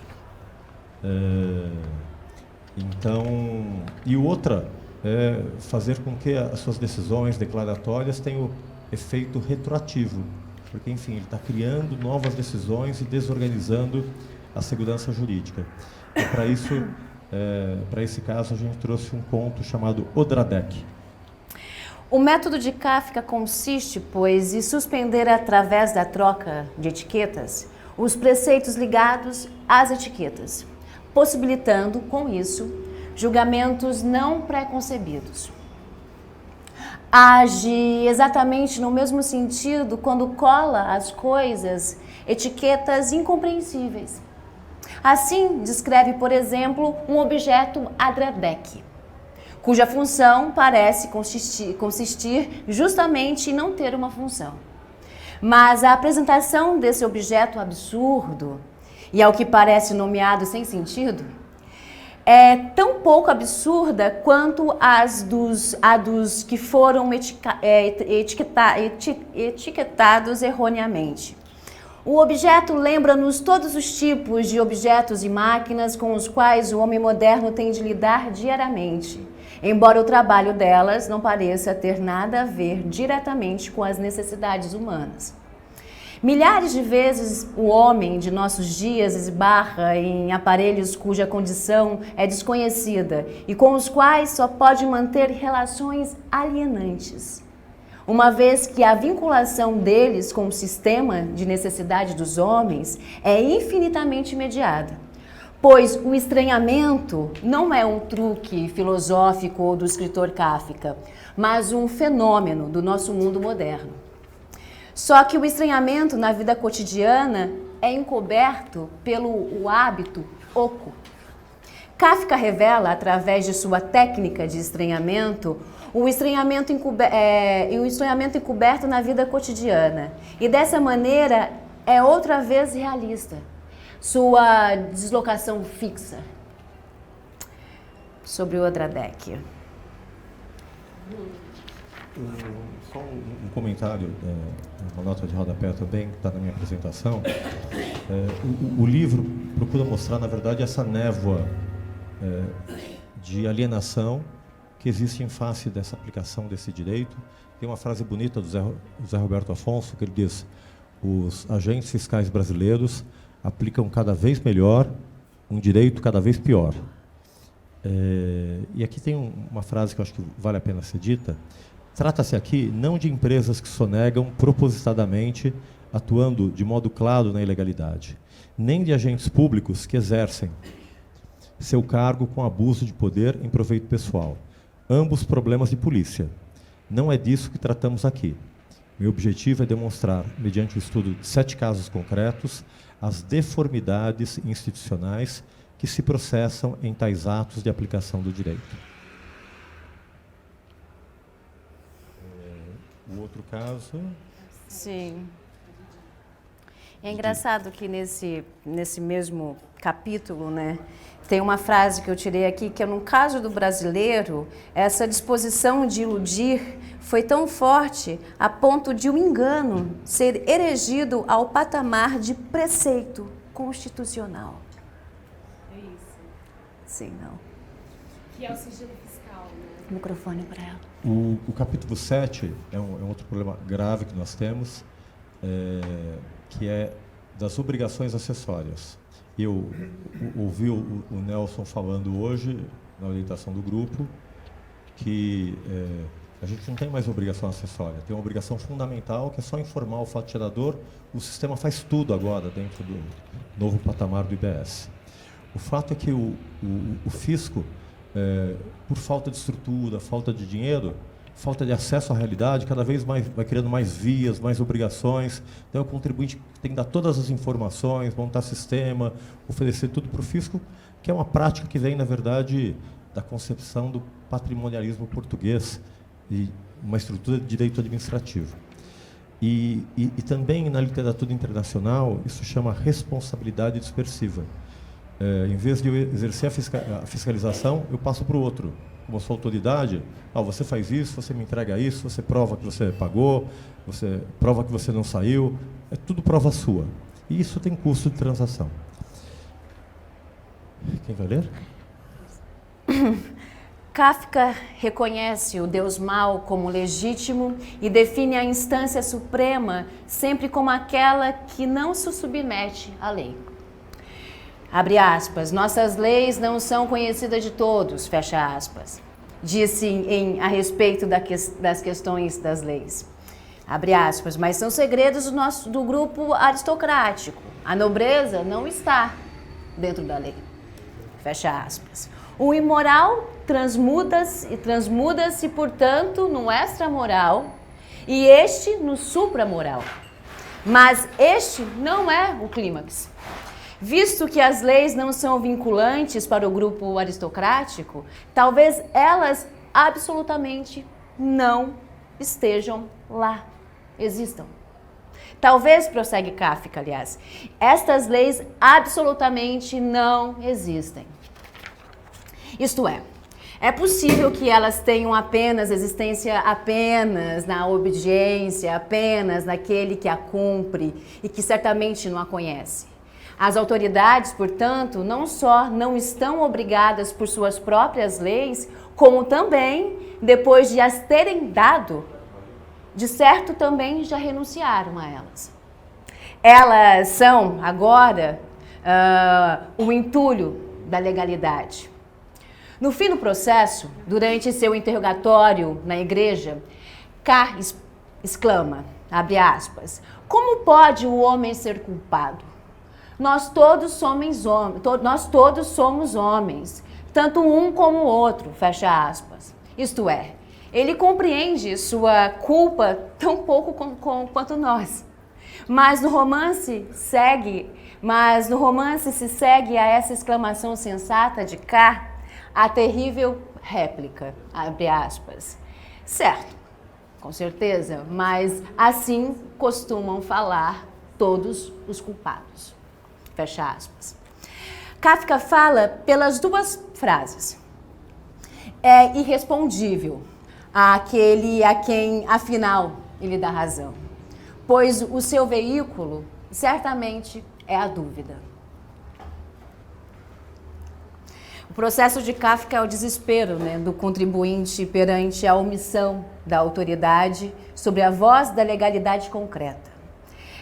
E outra é fazer com que as suas decisões declaratórias tenham efeito retroativo, porque, enfim, ele está criando novas decisões e desorganizando a segurança jurídica. E para isso, para esse caso, a gente trouxe um conto chamado Odradek. O método de Kafka consiste, pois, em suspender através da troca de etiquetas os preceitos ligados às etiquetas, possibilitando, com isso, julgamentos não pré-concebidos. Age exatamente no mesmo sentido quando cola às coisas etiquetas incompreensíveis. Assim, descreve, por exemplo, um objeto Odradek, cuja função parece consistir justamente em não ter uma função. Mas a apresentação desse objeto absurdo, e ao que parece nomeado sem sentido, é tão pouco absurda quanto a dos que foram etiquetados erroneamente. O objeto lembra-nos todos os tipos de objetos e máquinas com os quais o homem moderno tem de lidar diariamente, embora o trabalho delas não pareça ter nada a ver diretamente com as necessidades humanas. Milhares de vezes o homem de nossos dias esbarra em aparelhos cuja condição é desconhecida e com os quais só pode manter relações alienantes, uma vez que a vinculação deles com o sistema de necessidade dos homens é infinitamente mediada. Pois o estranhamento não é um truque filosófico do escritor Kafka, mas um fenômeno do nosso mundo moderno. Só que o estranhamento na vida cotidiana é encoberto pelo hábito oco. Kafka revela, através de sua técnica de estranhamento, o estranhamento encoberto na vida cotidiana. E dessa maneira é outra vez realista. Sua deslocação fixa sobre o Odradek. Só um comentário, uma nota de rodapé também, que está na minha apresentação. O livro procura mostrar, na verdade, essa névoa de alienação que existe em face dessa aplicação desse direito. Tem uma frase bonita do Zé Roberto Afonso, que ele diz: os agentes fiscais brasileiros aplicam cada vez melhor um direito cada vez pior. E aqui tem uma frase que eu acho que vale a pena ser dita. Trata-se aqui não de empresas que sonegam propositadamente, atuando de modo claro na ilegalidade, nem de agentes públicos que exercem seu cargo com abuso de poder em proveito pessoal. Ambos problemas de polícia. Não é disso que tratamos aqui. Meu objetivo é demonstrar, mediante o estudo de 7 casos concretos, as deformidades institucionais que se processam em tais atos de aplicação do direito. O outro caso... Sim. É engraçado que nesse mesmo capítulo, né, tem uma frase que eu tirei aqui, que é: no caso do brasileiro, essa disposição de iludir foi tão forte a ponto de um engano ser erigido ao patamar de preceito constitucional. É isso. Sim, não. Que é o sigilo fiscal, né? Microfone para ela. O capítulo 7 é um outro problema grave que nós temos, que é das obrigações acessórias. Eu ouvi o Nelson falando hoje, na orientação do grupo, que a gente não tem mais obrigação acessória, tem uma obrigação fundamental, que é só informar o fato gerador. O sistema faz tudo agora dentro do novo patamar do IBS. O fato é que o fisco, por falta de estrutura, falta de dinheiro, falta de acesso à realidade, cada vez mais vai criando mais vias, mais obrigações. Então, o contribuinte tem que dar todas as informações, montar sistema, oferecer tudo para o fisco, que é uma prática que vem, na verdade, da concepção do patrimonialismo português e uma estrutura de direito administrativo. E também, na literatura internacional, isso chama responsabilidade dispersiva. Em vez de eu exercer a fiscalização, eu passo para o outro. Como sou autoridade, você faz isso, você me entrega isso, você prova que você pagou, você prova que você não saiu, é tudo prova sua. E isso tem custo de transação. Quem vai ler? Kafka reconhece o Deus mau como legítimo e define a instância suprema sempre como aquela que não se submete à lei. Abre aspas, nossas leis não são conhecidas de todos, fecha aspas, disse a respeito das questões das leis. Abre aspas, mas são segredos do grupo aristocrático. A nobreza não está dentro da lei, fecha aspas. O imoral transmuda-se, portanto, no extramoral e este no supramoral. Mas este não é o clímax. Visto que as leis não são vinculantes para o grupo aristocrático, talvez elas absolutamente não estejam lá, existam. Talvez, prossegue Kafka, aliás, estas leis absolutamente não existem. Isto é possível que elas tenham existência apenas na obediência, apenas naquele que a cumpre e que certamente não a conhece. As autoridades, portanto, não só não estão obrigadas por suas próprias leis, como também, depois de as terem dado, de certo também já renunciaram a elas. Elas são, agora, o entulho da legalidade. No fim do processo, durante seu interrogatório na igreja, K. exclama, abre aspas, como pode o homem ser culpado? Nós todos somos homens, tanto um como o outro, fecha aspas. Isto é, ele compreende sua culpa tão pouco quanto nós. Mas no romance se segue a essa exclamação sensata de K, a terrível réplica, abre aspas. Certo, com certeza, mas assim costumam falar todos os culpados, fecha aspas. Kafka fala pelas duas frases. É irrespondível àquele a quem, afinal, ele dá razão, pois o seu veículo certamente é a dúvida. O processo de Kafka é o desespero, né, do contribuinte perante a omissão da autoridade sobre a voz da legalidade concreta.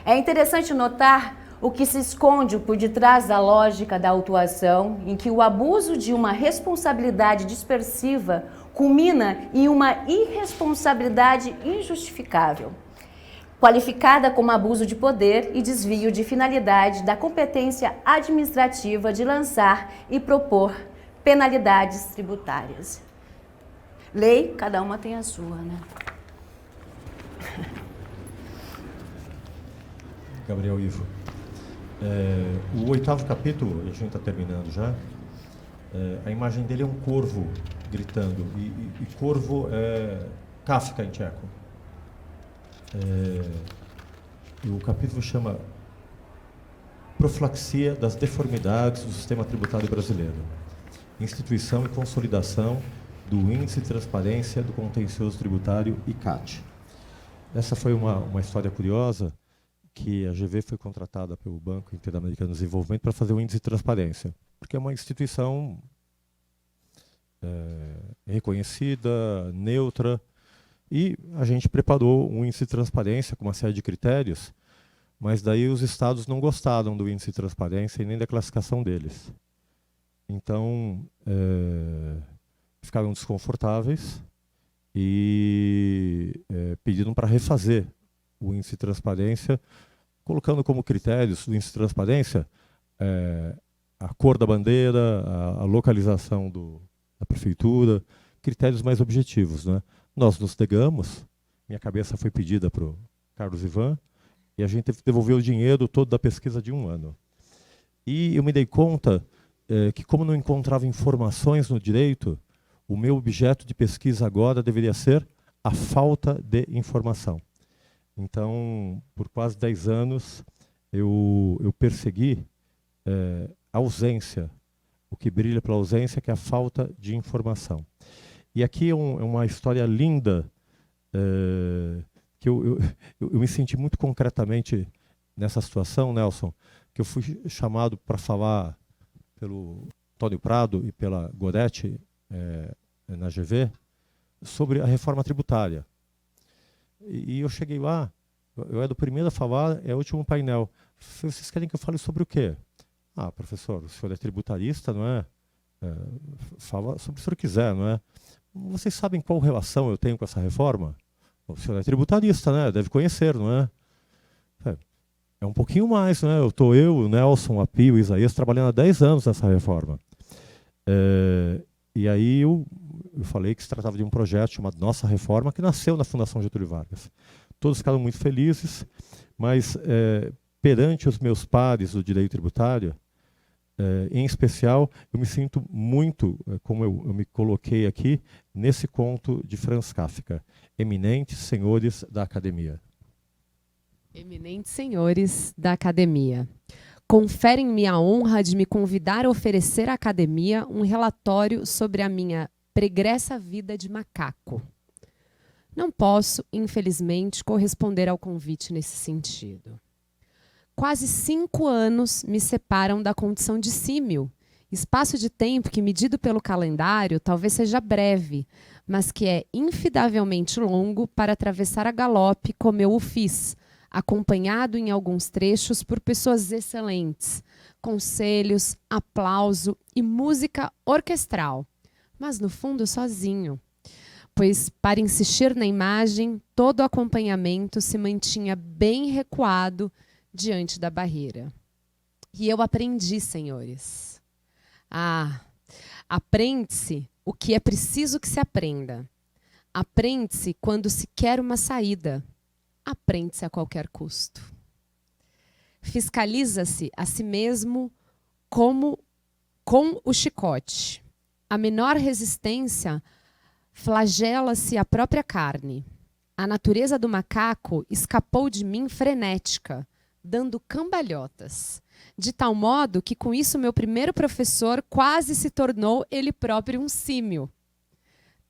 É interessante notar o que se esconde por detrás da lógica da autuação, em que o abuso de uma responsabilidade dispersiva culmina em uma irresponsabilidade injustificável, qualificada como abuso de poder e desvio de finalidade da competência administrativa de lançar e propor penalidades tributárias. Lei, cada uma tem a sua, né? Gabriel Ivo. O 8º capítulo, a gente está terminando já, a imagem dele é um corvo gritando, e corvo é Kafka em tcheco. E o capítulo chama Profilaxia das deformidades do sistema tributário brasileiro, instituição e consolidação do Índice de Transparência do Contencioso Tributário, ICAT. Essa foi uma história curiosa, que a GV foi contratada pelo Banco Interamericano de Desenvolvimento para fazer o índice de transparência, porque é uma instituição reconhecida, neutra, e a gente preparou um índice de transparência com uma série de critérios, mas daí os estados não gostaram do índice de transparência e nem da classificação deles. Então, ficaram desconfortáveis e pediram para refazer o índice de transparência, colocando como critérios do índice de transparência a cor da bandeira, a localização da prefeitura, critérios mais objetivos, né? Nós nos negamos, minha cabeça foi pedida para o Carlos Ivan, e a gente teve que devolver o dinheiro todo da pesquisa de 1 ano. E eu me dei conta que, como não encontrava informações no direito, o meu objeto de pesquisa agora deveria ser a falta de informação. Então, por quase 10 anos, eu persegui a ausência, o que brilha pela ausência, que é a falta de informação. E aqui é uma história linda, que eu me senti muito concretamente nessa situação, Nelson, que eu fui chamado para falar pelo Antônio Prado e pela Goretti, na GV, sobre a reforma tributária. E eu cheguei lá, eu era o primeiro a falar, é o último painel. Vocês querem que eu fale sobre o quê? Ah, professor, o senhor é tributarista, não é? Fala sobre o que o senhor quiser, não é? Vocês sabem qual relação eu tenho com essa reforma? O senhor é tributarista, né? Deve conhecer, não é? É um pouquinho mais, né? Eu, o Nelson, a Pio, o Isaías, trabalhando há 10 anos nessa reforma. E aí eu falei que se tratava de um projeto chamado Nossa Reforma, que nasceu na Fundação Getúlio Vargas. Todos ficaram muito felizes, mas perante os meus pares do direito tributário, em especial, eu me sinto muito, como eu me coloquei aqui, nesse conto de Franz Kafka, Eminentes Senhores da Academia. Eminentes senhores da Academia, conferem-me a honra de me convidar a oferecer à Academia um relatório sobre a minha pregressa vida de macaco. Não posso, infelizmente, corresponder ao convite nesse sentido. Quase 5 anos me separam da condição de símil, espaço de tempo que, medido pelo calendário, talvez seja breve, mas que é infindavelmente longo para atravessar a galope como eu o fiz, acompanhado em alguns trechos por pessoas excelentes, conselhos, aplauso e música orquestral, mas no fundo sozinho, pois para insistir na imagem, todo o acompanhamento se mantinha bem recuado diante da barreira. E eu aprendi, senhores. Aprende-se o que é preciso que se aprenda. Aprende-se quando se quer uma saída. Aprende-se a qualquer custo. Fiscaliza-se a si mesmo como com o chicote. A menor resistência flagela-se a própria carne. A natureza do macaco escapou de mim frenética, dando cambalhotas, de tal modo que com isso meu primeiro professor quase se tornou ele próprio um símio.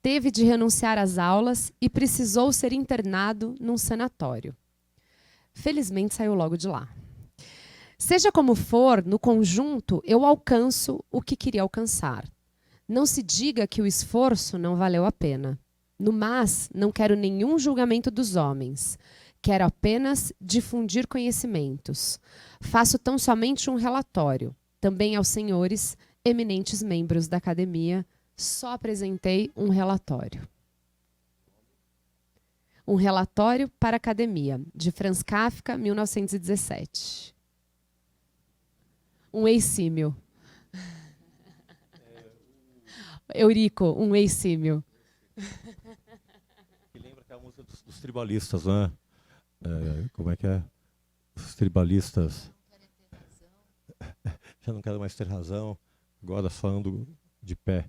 Teve de renunciar às aulas e precisou ser internado num sanatório. Felizmente saiu logo de lá. Seja como for, no conjunto eu alcanço o que queria alcançar. Não se diga que o esforço não valeu a pena. No mas, não quero nenhum julgamento dos homens. Quero apenas difundir conhecimentos. Faço tão somente um relatório. Também aos senhores, eminentes membros da academia, só apresentei um relatório. Um relatório para a academia, de Franz Kafka, 1917. Um ex-símio. Eurico, um ex-símio. Que lembra aquela música dos tribalistas, né? Como é que é? Os tribalistas. Já não quero mais ter razão, agora só ando de pé.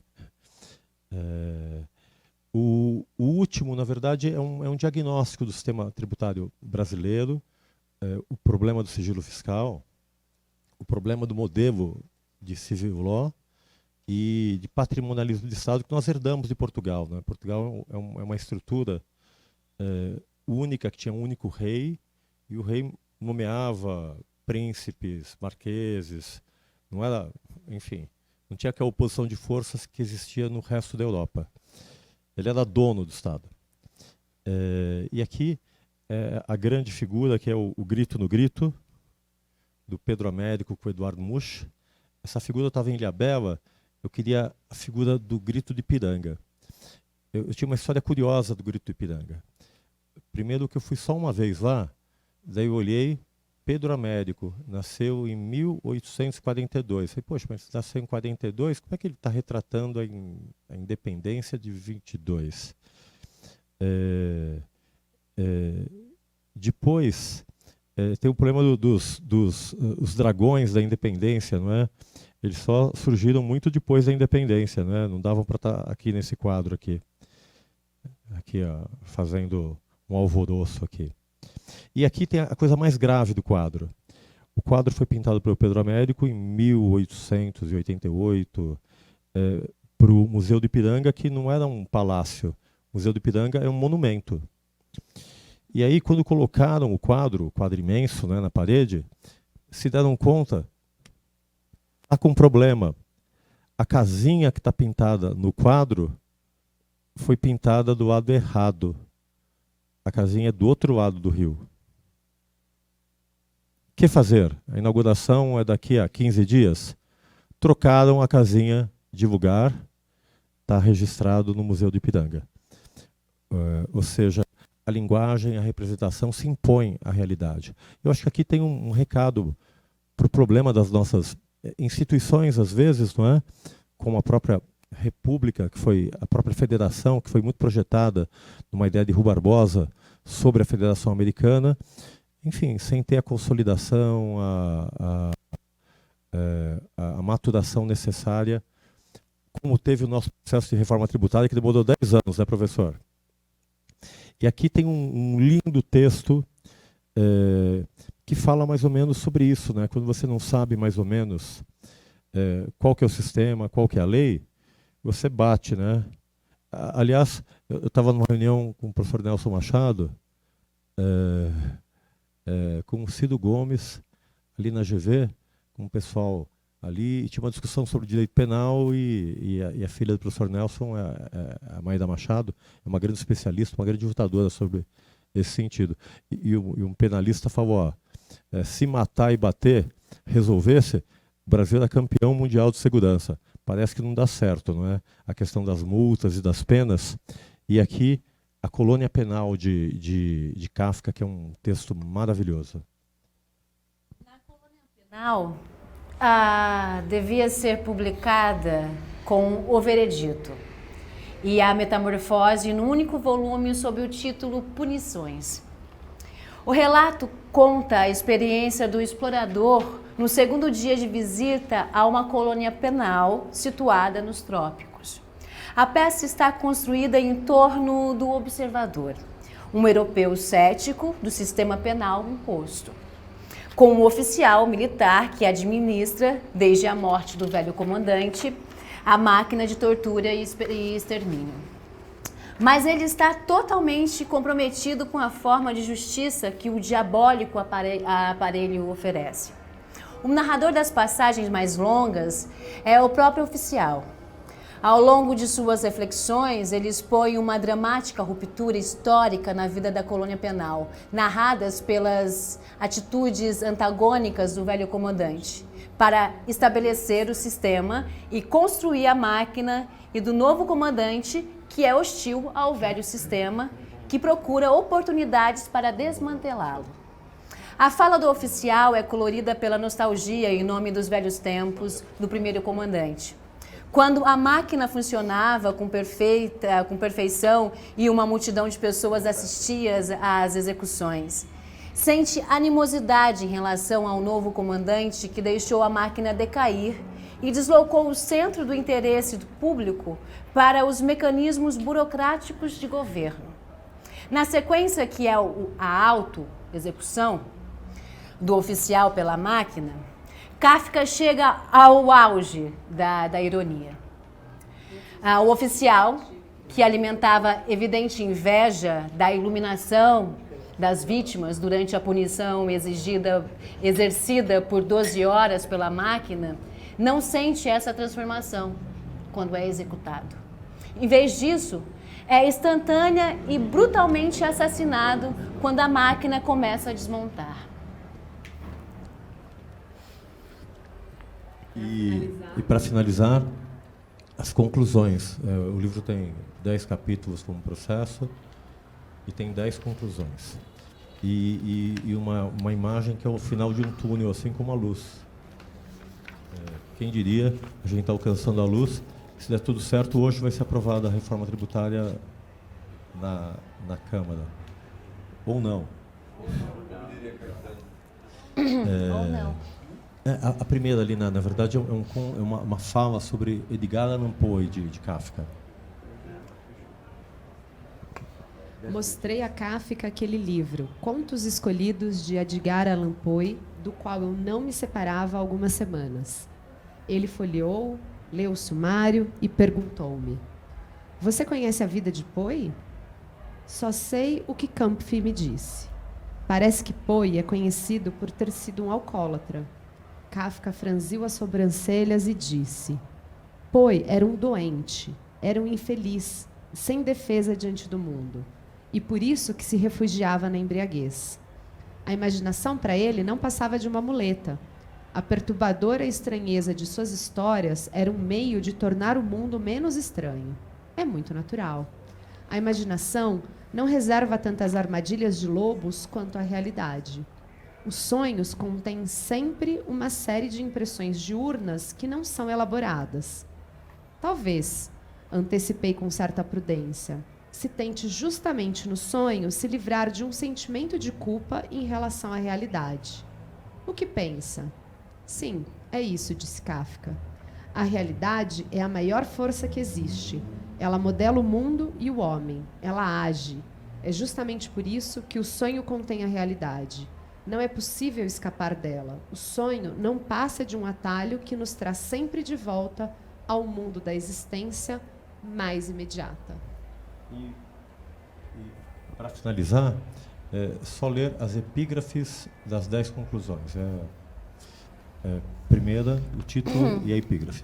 O último, na verdade, é um diagnóstico do sistema tributário brasileiro, o problema do sigilo fiscal, o problema do modelo de civil law e de patrimonialismo de Estado que nós herdamos de Portugal, né? Portugal é uma estrutura única, que tinha um único rei, e o rei nomeava príncipes, marqueses, não era, enfim, não tinha aquela oposição de forças que existia no resto da Europa. Ele era dono do Estado. E aqui, a grande figura, que é o Grito no Grito, do Pedro Américo com Eduardo Munch. Essa figura estava em Ilhabela. Eu queria a figura do Grito de Ipiranga. Eu tinha uma história curiosa do Grito de Ipiranga. Primeiro que eu fui só uma vez lá, daí eu olhei, Pedro Américo nasceu em 1842. Falei, poxa, mas nasceu em 42, como é que ele está retratando a independência de 22? Depois, tem o problema dos os dragões da independência, não é? Eles só surgiram muito depois da independência, né? Não davam para estar aqui nesse quadro aqui, ó, fazendo um alvoroço aqui. E aqui tem a coisa mais grave do quadro. O quadro foi pintado pelo Pedro Américo em 1888 para o Museu do Ipiranga, que não era um palácio. O Museu do Ipiranga é um monumento. E aí, quando colocaram o quadro imenso, né, na parede, se deram conta, está com um problema. A casinha que está pintada no quadro foi pintada do lado errado. A casinha é do outro lado do rio. O que fazer? A inauguração é daqui a 15 dias. Trocaram a casinha de lugar, está registrado no Museu do Ipiranga. Ou seja, a linguagem, a representação se impõe à realidade. Eu acho que aqui tem um recado para o problema das nossas instituições, às vezes, não é? Como a própria República, que foi a própria Federação, que foi muito projetada numa ideia de Rui Barbosa sobre a Federação Americana, enfim, sem ter a consolidação, a maturação necessária, como teve o nosso processo de reforma tributária, que demorou 10 anos, né, professor? E aqui tem um lindo texto que fala mais ou menos sobre isso, né? Quando você não sabe mais ou menos qual que é o sistema, qual que é a lei, você bate, né? Aliás, eu estava numa reunião com o professor Nelson Machado, com o Cido Gomes, ali na GV, com o pessoal ali, e tinha uma discussão sobre direito penal, e a filha do professor Nelson, a Maída Machado, é uma grande especialista, uma grande lutadora sobre esse sentido. E um penalista falou, se matar e bater resolvesse, o Brasil era campeão mundial de segurança. Parece que não dá certo, não é? A questão das multas e das penas. E aqui, a colônia penal de Kafka, que é um texto maravilhoso. Na colônia penal, devia ser publicada com o veredito e a metamorfose num único volume sob o título Punições. O relato conta a experiência do explorador no segundo dia de visita a uma colônia penal situada nos trópicos. A peça está construída em torno do observador, um europeu cético do sistema penal imposto, com um oficial militar que administra, desde a morte do velho comandante, a máquina de tortura e extermínio. Mas ele está totalmente comprometido com a forma de justiça que o diabólico aparelho oferece. O narrador das passagens mais longas é o próprio oficial. Ao longo de suas reflexões, ele expõe uma dramática ruptura histórica na vida da colônia penal, narradas pelas atitudes antagônicas do velho comandante, para estabelecer o sistema e construir a máquina, e do novo comandante, que é hostil ao velho sistema, que procura oportunidades para desmantelá-lo. A fala do oficial é colorida pela nostalgia em nome dos velhos tempos do primeiro comandante, quando a máquina funcionava com perfeição e uma multidão de pessoas assistia às execuções. Sente animosidade em relação ao novo comandante que deixou a máquina decair e deslocou o centro do interesse do público para os mecanismos burocráticos de governo. Na sequência que é a auto-execução do oficial pela máquina, Kafka chega ao auge da ironia. O oficial, que alimentava evidente inveja da iluminação das vítimas durante a punição exercida por 12 horas pela máquina, não sente essa transformação quando é executado. Em vez disso, é instantânea e brutalmente assassinado quando a máquina começa a desmontar. E para finalizar, as conclusões. O livro tem 10 capítulos como processo e tem 10 conclusões. E uma imagem que é o final de um túnel, assim como a luz. Quem diria, a gente está alcançando a luz. Se der tudo certo, hoje vai ser aprovada a reforma tributária na Câmara. Ou não. Ou não. A primeira ali, na verdade, é uma fala sobre Edgar Allan Poe, de Kafka. Mostrei a Kafka aquele livro, Contos Escolhidos, de Edgar Allan Poe, do qual eu não me separava há algumas semanas. Ele folheou, leu o sumário e perguntou-me: "Você conhece a vida de Poe?" "Só sei o que Campfi me disse. Parece que Poe é conhecido por ter sido um alcoólatra." Kafka franziu as sobrancelhas e disse: "Poe era um doente, era um infeliz, sem defesa diante do mundo, e por isso que se refugiava na embriaguez. A imaginação para ele não passava de uma muleta. A perturbadora estranheza de suas histórias era um meio de tornar o mundo menos estranho. É muito natural. A imaginação não reserva tantas armadilhas de lobos quanto a realidade. Os sonhos contêm sempre uma série de impressões diurnas que não são elaboradas. Talvez, antecipei com certa prudência, se tente justamente no sonho se livrar de um sentimento de culpa em relação à realidade. O que pensa?" "Sim, é isso", disse Kafka. "A realidade é a maior força que existe. Ela modela o mundo e o homem. Ela age. É justamente por isso que o sonho contém a realidade. Não é possível escapar dela. O sonho não passa de um atalho que nos traz sempre de volta ao mundo da existência mais imediata." E para finalizar, só ler as epígrafes das 10 conclusões. Primeira, o título e a epígrafe.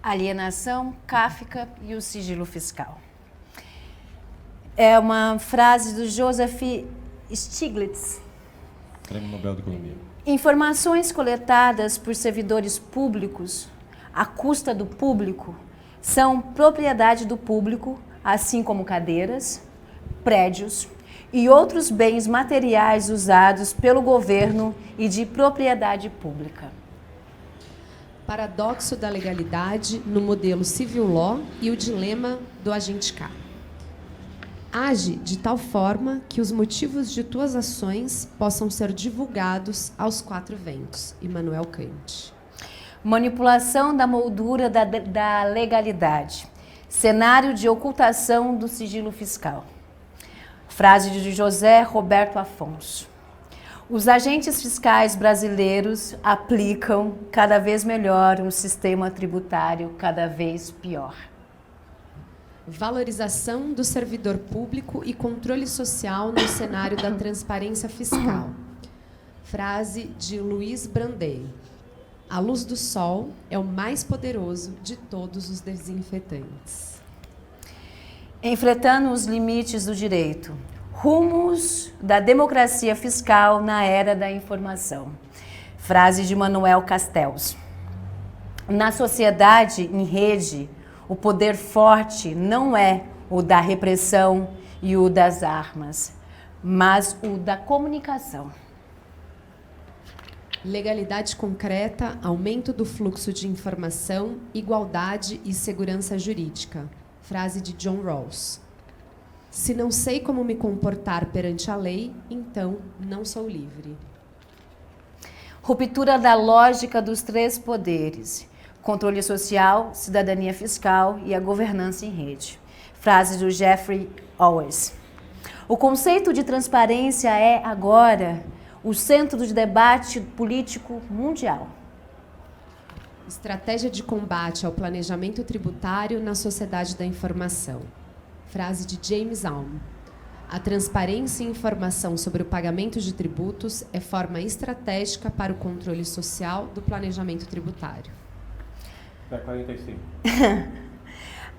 Alienação, Kafka e o sigilo fiscal. É uma frase do Joseph Stiglitz. Prêmio Nobel de Economia. Informações coletadas por servidores públicos, à custa do público, são propriedade do público, assim como cadeiras, prédios e outros bens materiais usados pelo governo e de propriedade pública. Paradoxo da legalidade no modelo civil law e o dilema do agente K. Age de tal forma que os motivos de tuas ações possam ser divulgados aos quatro ventos. Immanuel Kant. Manipulação da moldura da legalidade. Cenário de ocultação do sigilo fiscal. Frase de José Roberto Afonso. Os agentes fiscais brasileiros aplicam cada vez melhor um sistema tributário cada vez pior. Valorização do servidor público e controle social no cenário da transparência fiscal. Frase de Luiz Brandet. A luz do sol é o mais poderoso de todos os desinfetantes. Enfrentando os limites do direito. Rumos da democracia fiscal na era da informação. Frase de Manuel Castells. Na sociedade em rede, o poder forte não é o da repressão e o das armas, mas o da comunicação. Legalidade concreta, aumento do fluxo de informação, igualdade e segurança jurídica. Frase de John Rawls. Se não sei como me comportar perante a lei, então não sou livre. Ruptura da lógica dos três poderes. Controle social, cidadania fiscal e a governança em rede. Frase do Jeffrey Owens. O conceito de transparência é, agora, o centro do debate político mundial. Estratégia de combate ao planejamento tributário na sociedade da informação. Frase de James Alm. A transparência e informação sobre o pagamento de tributos é forma estratégica para o controle social do planejamento tributário. 45.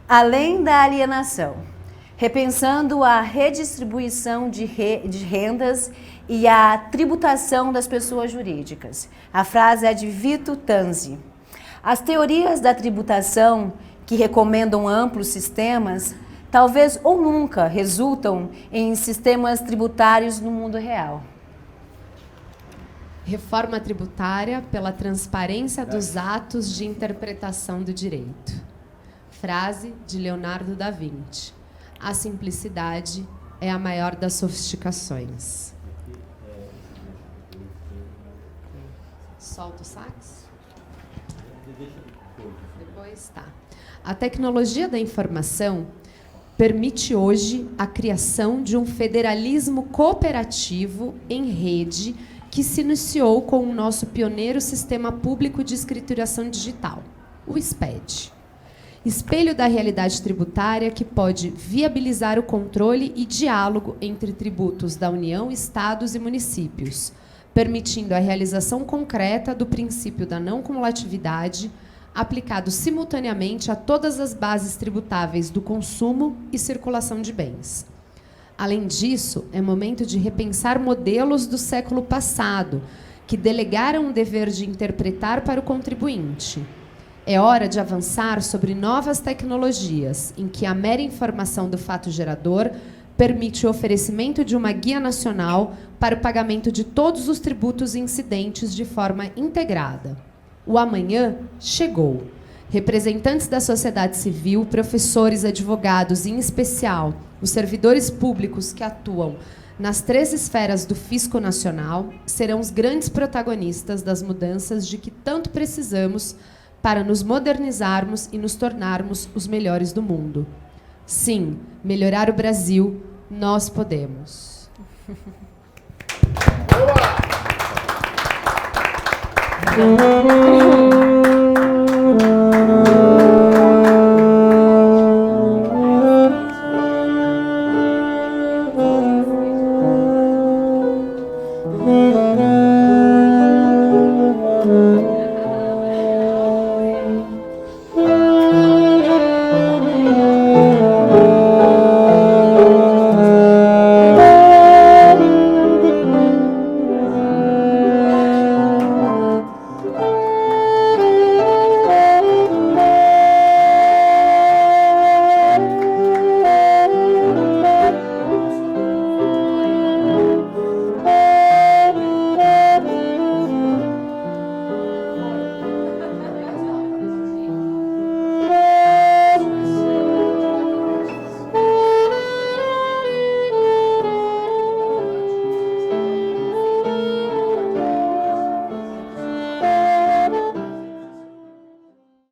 Além da alienação, repensando a redistribuição de rendas e a tributação das pessoas jurídicas. A frase é de Vito Tanzi. As teorias da tributação, que recomendam amplos sistemas, talvez ou nunca resultam em sistemas tributários no mundo real. Reforma tributária pela transparência dos atos de interpretação do direito. Frase de Leonardo da Vinci. A simplicidade é a maior das sofisticações. Solta o sax? Depois tá. A tecnologia da informação permite hoje a criação de um federalismo cooperativo em rede que se iniciou com o nosso pioneiro sistema público de escrituração digital, o SPED. Espelho da realidade tributária que pode viabilizar o controle e diálogo entre tributos da União, estados e municípios, permitindo a realização concreta do princípio da não cumulatividade, aplicado simultaneamente a todas as bases tributáveis do consumo e circulação de bens. Além disso, é momento de repensar modelos do século passado, que delegaram o dever de interpretar para o contribuinte. É hora de avançar sobre novas tecnologias, em que a mera informação do fato gerador permite o oferecimento de uma guia nacional para o pagamento de todos os tributos incidentes de forma integrada. O amanhã chegou. Representantes da sociedade civil, professores, advogados e, em especial, os servidores públicos que atuam nas 3 esferas do fisco nacional serão os grandes protagonistas das mudanças de que tanto precisamos para nos modernizarmos e nos tornarmos os melhores do mundo. Sim, melhorar o Brasil, nós podemos. Boa!